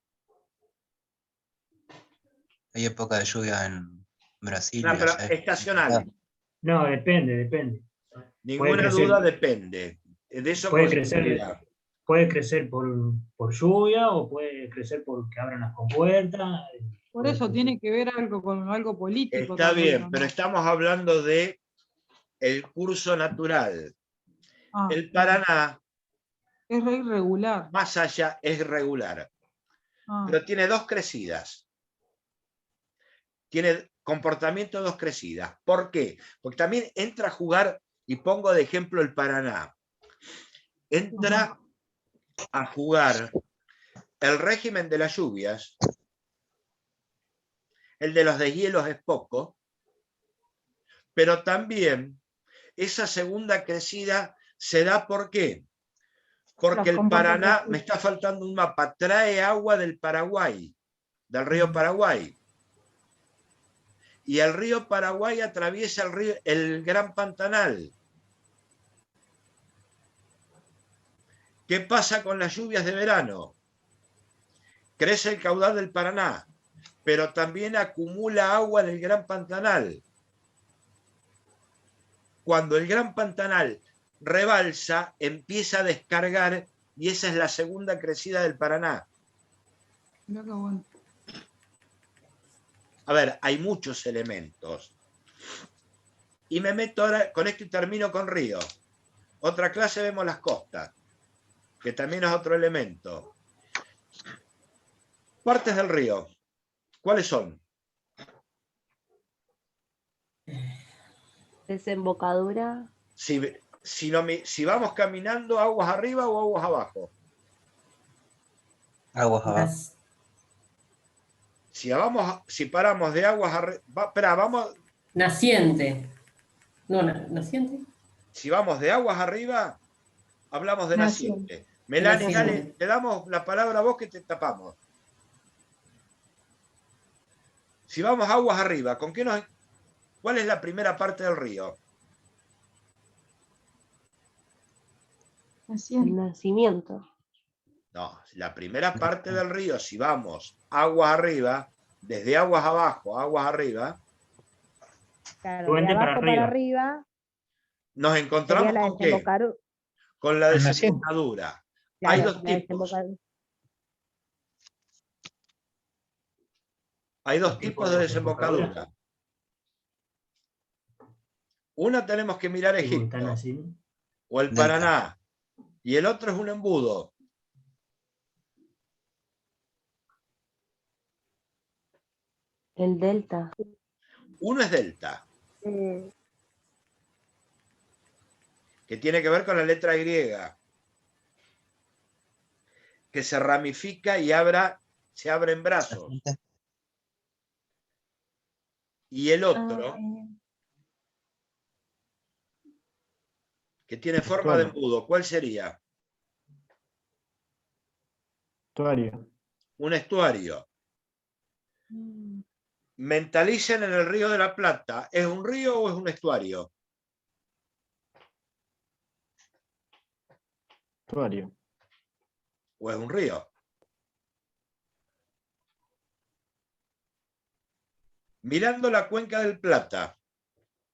Speaker 6: Hay época de lluvia en Brasil.
Speaker 1: No,
Speaker 6: y
Speaker 1: pero
Speaker 6: allá es-
Speaker 1: estacional.
Speaker 14: No, depende.
Speaker 1: Ninguna
Speaker 14: crecer.
Speaker 1: duda depende. De eso
Speaker 14: Puede
Speaker 1: con
Speaker 14: crecer,
Speaker 1: seguridad.
Speaker 14: puede crecer por lluvia o puede crecer porque abran las compuertas.
Speaker 4: Por eso tiene que ver algo con algo político.
Speaker 1: Está
Speaker 4: también,
Speaker 1: bien,
Speaker 4: ¿no?
Speaker 1: pero estamos hablando de el curso natural.
Speaker 4: Ah,
Speaker 1: El Paraná,
Speaker 4: es re irregular.
Speaker 1: más allá, es regular.
Speaker 4: Ah,
Speaker 1: Pero tiene dos crecidas. Tiene comportamiento de dos crecidas. ¿Por qué? Porque también entra a jugar, y pongo de ejemplo el Paraná, entra a jugar el régimen de las lluvias, el de los deshielos es poco, pero también esa segunda crecida se da ¿por qué? Porque el Paraná, me está faltando un mapa, trae agua del Paraguay, del río Paraguay. Y el río Paraguay atraviesa el Gran Pantanal. ¿Qué pasa con las lluvias de verano? Crece el caudal del Paraná, pero también acumula agua en el Gran Pantanal. Cuando el Gran Pantanal rebalsa, empieza a descargar y esa es la segunda crecida del Paraná.
Speaker 4: mirá qué bueno.
Speaker 1: A ver, hay muchos elementos. Y me meto ahora, con esto y termino con río. Otra clase vemos las costas, que también es otro elemento. Partes del río, ¿cuáles son?
Speaker 11: Desembocadura.
Speaker 1: Si vamos caminando, aguas arriba o aguas abajo.
Speaker 6: Aguas abajo.
Speaker 1: Si paramos de aguas arriba, espera, vamos.
Speaker 8: Naciente. No, naciente.
Speaker 1: Si vamos de aguas arriba, hablamos de naciente. Melanie,
Speaker 8: Naciente.
Speaker 1: dale, te damos la palabra a vos que te tapamos. Si vamos aguas arriba, ¿cuál es la primera parte del río?
Speaker 11: El nacimiento.
Speaker 1: No, la primera parte del río, si vamos aguas arriba, desde aguas abajo, aguas arriba.
Speaker 9: Claro,
Speaker 14: Puente
Speaker 9: de
Speaker 14: para
Speaker 9: abajo para arriba
Speaker 1: Nos encontramos
Speaker 9: Sería la
Speaker 1: con qué?
Speaker 9: desembocadura.
Speaker 1: Con la
Speaker 14: Con la naciente.
Speaker 1: desembocadura.
Speaker 9: Claro,
Speaker 1: Hay dos
Speaker 9: la
Speaker 1: tipos.
Speaker 9: desembocadura.
Speaker 1: Hay dos
Speaker 14: ¿Qué tipo
Speaker 1: tipos
Speaker 14: de
Speaker 1: de
Speaker 14: desembocadura?
Speaker 1: desembocadura. Una tenemos que mirar
Speaker 14: Sí, porque
Speaker 1: Egipto
Speaker 14: están así.
Speaker 1: o el
Speaker 6: Delta.
Speaker 1: Paraná, y el otro es un embudo.
Speaker 11: El delta.
Speaker 1: Uno es delta,
Speaker 9: Eh,
Speaker 1: que tiene que ver con la letra Y, que se ramifica y se abre en brazos. Y el otro, que tiene forma de
Speaker 15: Estuario.
Speaker 1: embudo, ¿cuál sería?
Speaker 15: Estuario.
Speaker 1: Un estuario. Mentalicen en el Río de la Plata. ¿Es un río o es un estuario?
Speaker 15: Estuario.
Speaker 1: ¿O es un río? Mirando la cuenca del Plata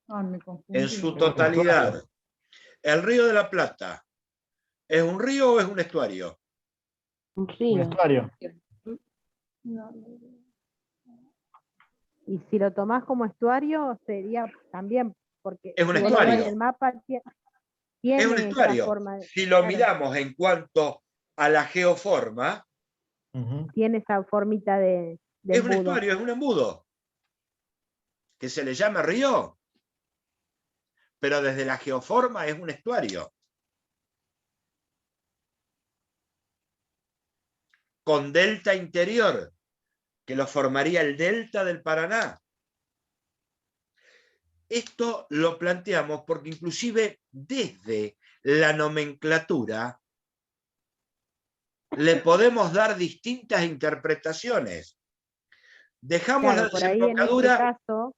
Speaker 4: Me confundí.
Speaker 1: en su totalidad, el Río de la Plata, ¿es un río o es un estuario?
Speaker 11: Un
Speaker 15: Un
Speaker 11: río.
Speaker 15: estuario.
Speaker 9: y si lo tomás como estuario, sería también, porque
Speaker 1: Es un
Speaker 9: si vos lo ves en
Speaker 1: estuario.
Speaker 9: el mapa,
Speaker 1: Es un
Speaker 9: tiene esa
Speaker 1: estuario.
Speaker 9: forma.
Speaker 1: Si lo
Speaker 9: Claro,
Speaker 1: miramos en cuanto a la geoforma,
Speaker 9: tiene esa formita de
Speaker 1: es un
Speaker 9: embudo.
Speaker 1: estuario, es un embudo. Que se le llama río, pero desde la geoforma es un estuario. Con delta interior, que lo formaría el delta del Paraná. Esto lo planteamos porque inclusive desde la nomenclatura le podemos dar distintas interpretaciones. Dejamos
Speaker 9: Claro,
Speaker 1: la
Speaker 9: por ahí en este
Speaker 1: desembocadura.
Speaker 9: caso,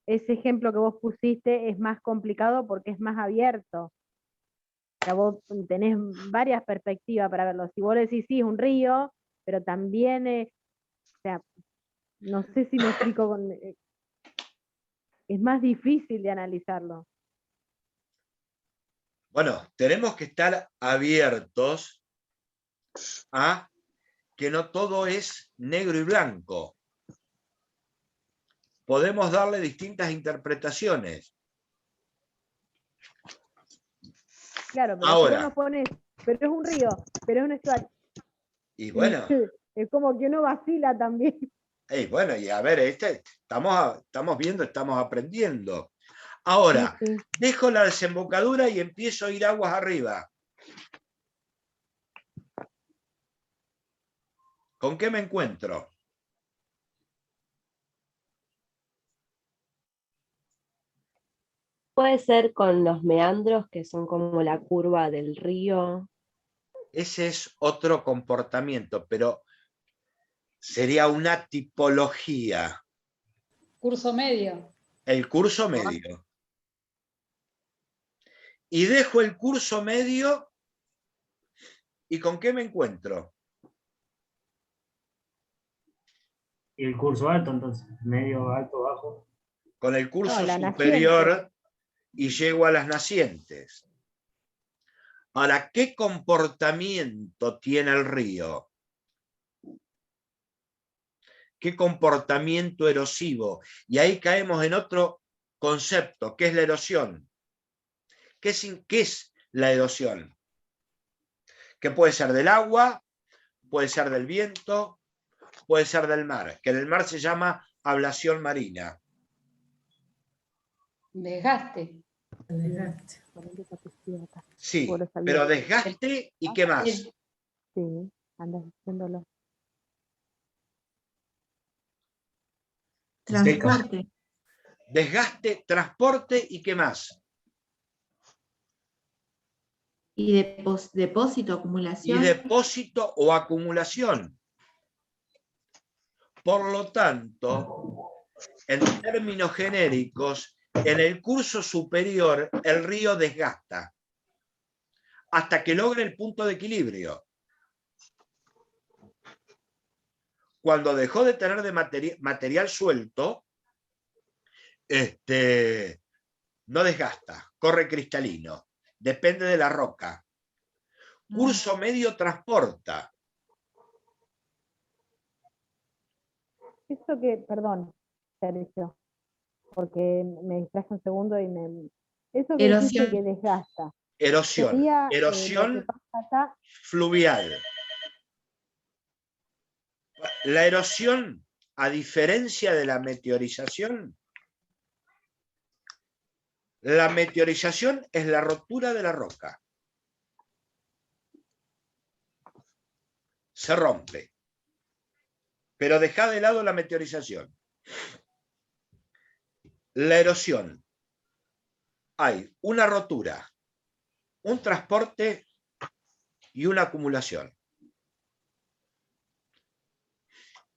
Speaker 9: ese ejemplo que vos pusiste es más complicado porque es más abierto. O sea, vos tenés varias perspectivas para verlo. Si vos decís, sí, es un río, pero también, o sea, no sé si me explico, es más difícil de analizarlo.
Speaker 1: Bueno, tenemos que estar abiertos a que no todo es negro y blanco. Podemos darle distintas interpretaciones.
Speaker 9: Claro, pero
Speaker 1: Ahora.
Speaker 9: si vos nos pones, pero es un río, pero es un estuario.
Speaker 1: Y bueno,
Speaker 9: Es como que uno vacila también.
Speaker 1: bueno, y a ver, estamos viendo, estamos aprendiendo. Ahora,
Speaker 9: Sí.
Speaker 1: dejo la desembocadura y empiezo a ir aguas arriba. ¿Con qué me encuentro?
Speaker 11: Puede ser con los meandros, que son como la curva del río.
Speaker 1: Ese es otro comportamiento, pero sería una tipología.
Speaker 5: Curso medio.
Speaker 1: El curso medio. Y dejo el curso medio, ¿y con qué me encuentro?
Speaker 14: Y el curso alto, entonces, medio, alto, bajo.
Speaker 1: Con el curso
Speaker 9: No, la
Speaker 1: superior
Speaker 9: naciente.
Speaker 1: y llego a las nacientes. Ahora, ¿qué comportamiento tiene el río? ¿Qué comportamiento erosivo? Y ahí caemos en otro concepto, que es la erosión. ¿Qué es la erosión? Que puede ser del agua, puede ser del viento, puede ser del mar, que en el mar se llama ablación marina.
Speaker 5: Desgaste.
Speaker 1: Sí, pero desgaste y qué más.
Speaker 9: Sí, andas diciéndolo.
Speaker 1: Transporte. Desgaste, transporte y qué más.
Speaker 16: Y depósito, acumulación.
Speaker 1: Y depósito o acumulación. Por lo tanto, en términos genéricos, en el curso superior el río desgasta hasta que logre el punto de equilibrio. Cuando dejó de tener material suelto, no desgasta, corre cristalino, depende de la roca. Curso medio transporta.
Speaker 9: Eso que, perdón, Sergio, porque me distraje un segundo y me... Eso que dijiste
Speaker 16: Erosión.
Speaker 9: que desgasta.
Speaker 1: Erosión.
Speaker 9: Sería, lo que
Speaker 1: Erosión
Speaker 9: pasa acá,
Speaker 1: fluvial. La erosión, a diferencia de la meteorización es la rotura de la roca. Se rompe. Pero deja de lado la meteorización. La erosión. Hay una rotura, un transporte y una acumulación.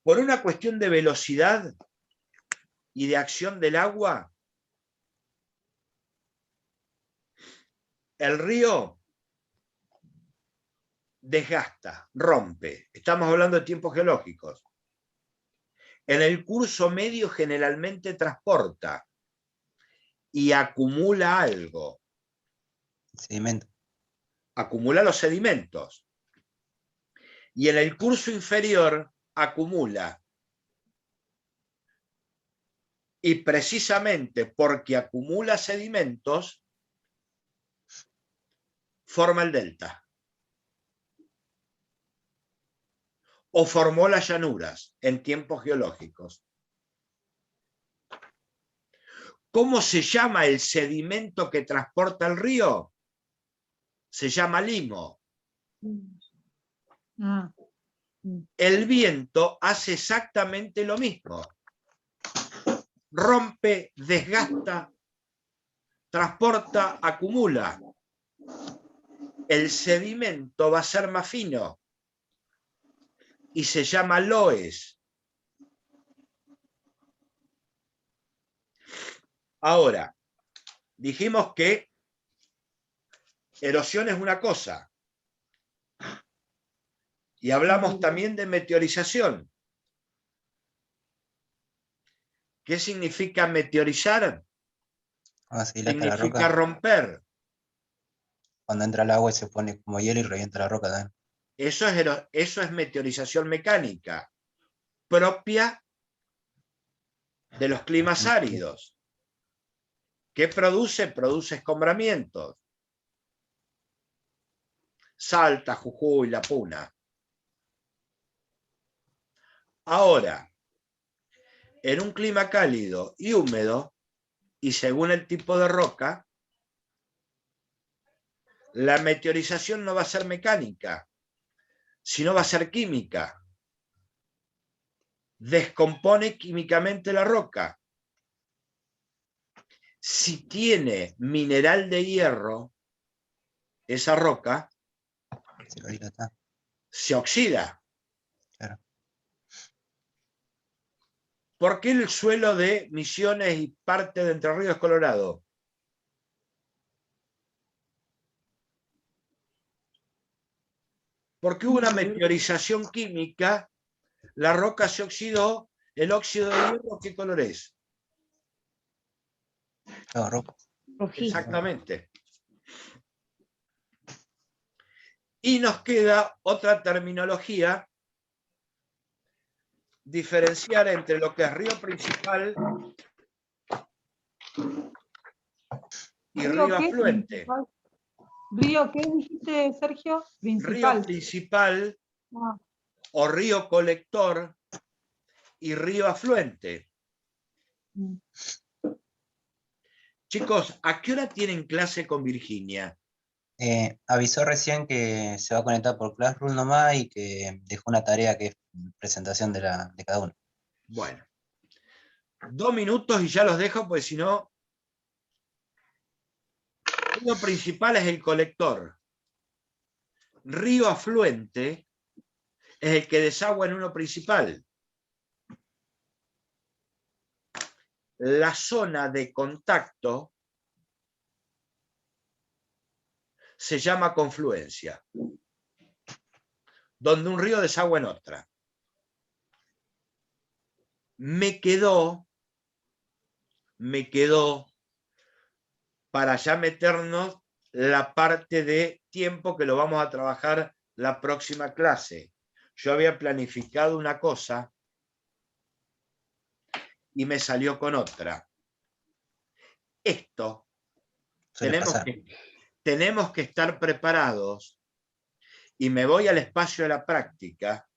Speaker 1: Por una cuestión de velocidad y de acción del agua, el río desgasta, rompe. Estamos hablando de tiempos geológicos. En el curso medio generalmente transporta y acumula algo.
Speaker 6: Sedimento.
Speaker 1: Acumula los sedimentos. Y en el curso inferior acumula. Y precisamente porque acumula sedimentos, forma el delta. O formó las llanuras en tiempos geológicos. ¿Cómo se llama el sedimento que transporta el río? Se llama limo. El viento hace exactamente lo mismo. Rompe, desgasta, transporta, acumula. El sedimento va a ser más fino y se llama loes. Ahora, dijimos que erosión es una cosa. Y hablamos también de meteorización. ¿Qué significa meteorizar? Significa romper.
Speaker 6: Cuando entra el agua y se pone como hielo y revienta la roca también.
Speaker 1: Eso es meteorización mecánica, propia de los climas áridos. ¿Qué produce? Produce escombramientos. Salta, Jujuy, La Puna. Ahora, en un clima cálido y húmedo, y según el tipo de roca, la meteorización no va a ser mecánica, sino va a ser química. Descompone químicamente la roca. Si tiene mineral de hierro, esa roca se oxida.
Speaker 6: Claro.
Speaker 1: ¿Por qué el suelo de Misiones y parte de Entre Ríos Colorado? Porque hubo una meteorización química, la roca se oxidó, el óxido de hierro, ¿qué color es?
Speaker 6: Rojo.
Speaker 1: Exactamente. Y nos queda otra terminología, diferenciar entre lo que es río principal y río afluente.
Speaker 4: ¿Río qué dijiste, Sergio?
Speaker 1: Río principal o río colector y río afluente. Chicos, ¿a qué hora tienen clase con Virginia?
Speaker 6: Avisó recién que se va a conectar por Classroom nomás y que dejó una tarea que es presentación de cada uno.
Speaker 1: Bueno, 2 minutos y ya los dejo, porque si no... Río principal es el colector. Río afluente es el que desagua en uno principal. La zona de contacto se llama confluencia, donde un río desagua en otra. Me quedó para ya meternos la parte de tiempo que lo vamos a trabajar la próxima clase. Yo había planificado una cosa y me salió con otra. Esto tenemos que estar preparados, y me voy al espacio de la práctica.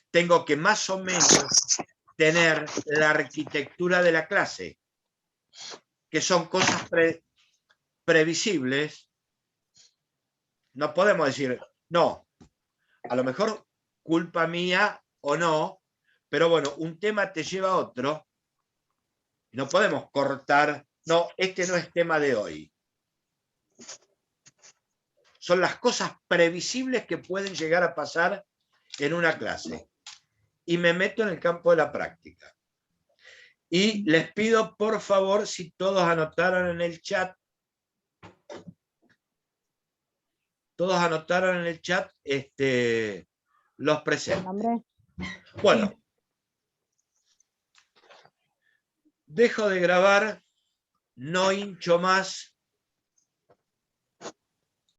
Speaker 1: Tengo que más o menos tener la arquitectura de la clase, que son cosas previsibles. No podemos decir, no, a lo mejor culpa mía o no, pero bueno, un tema te lleva a otro. No podemos cortar, no, este no es tema de hoy. Son las cosas previsibles que pueden llegar a pasar en una clase. Y me meto en el campo de la práctica. Y les pido, por favor, si todos anotaron en el chat, los presentes. Bueno, dejo de grabar, no hincho más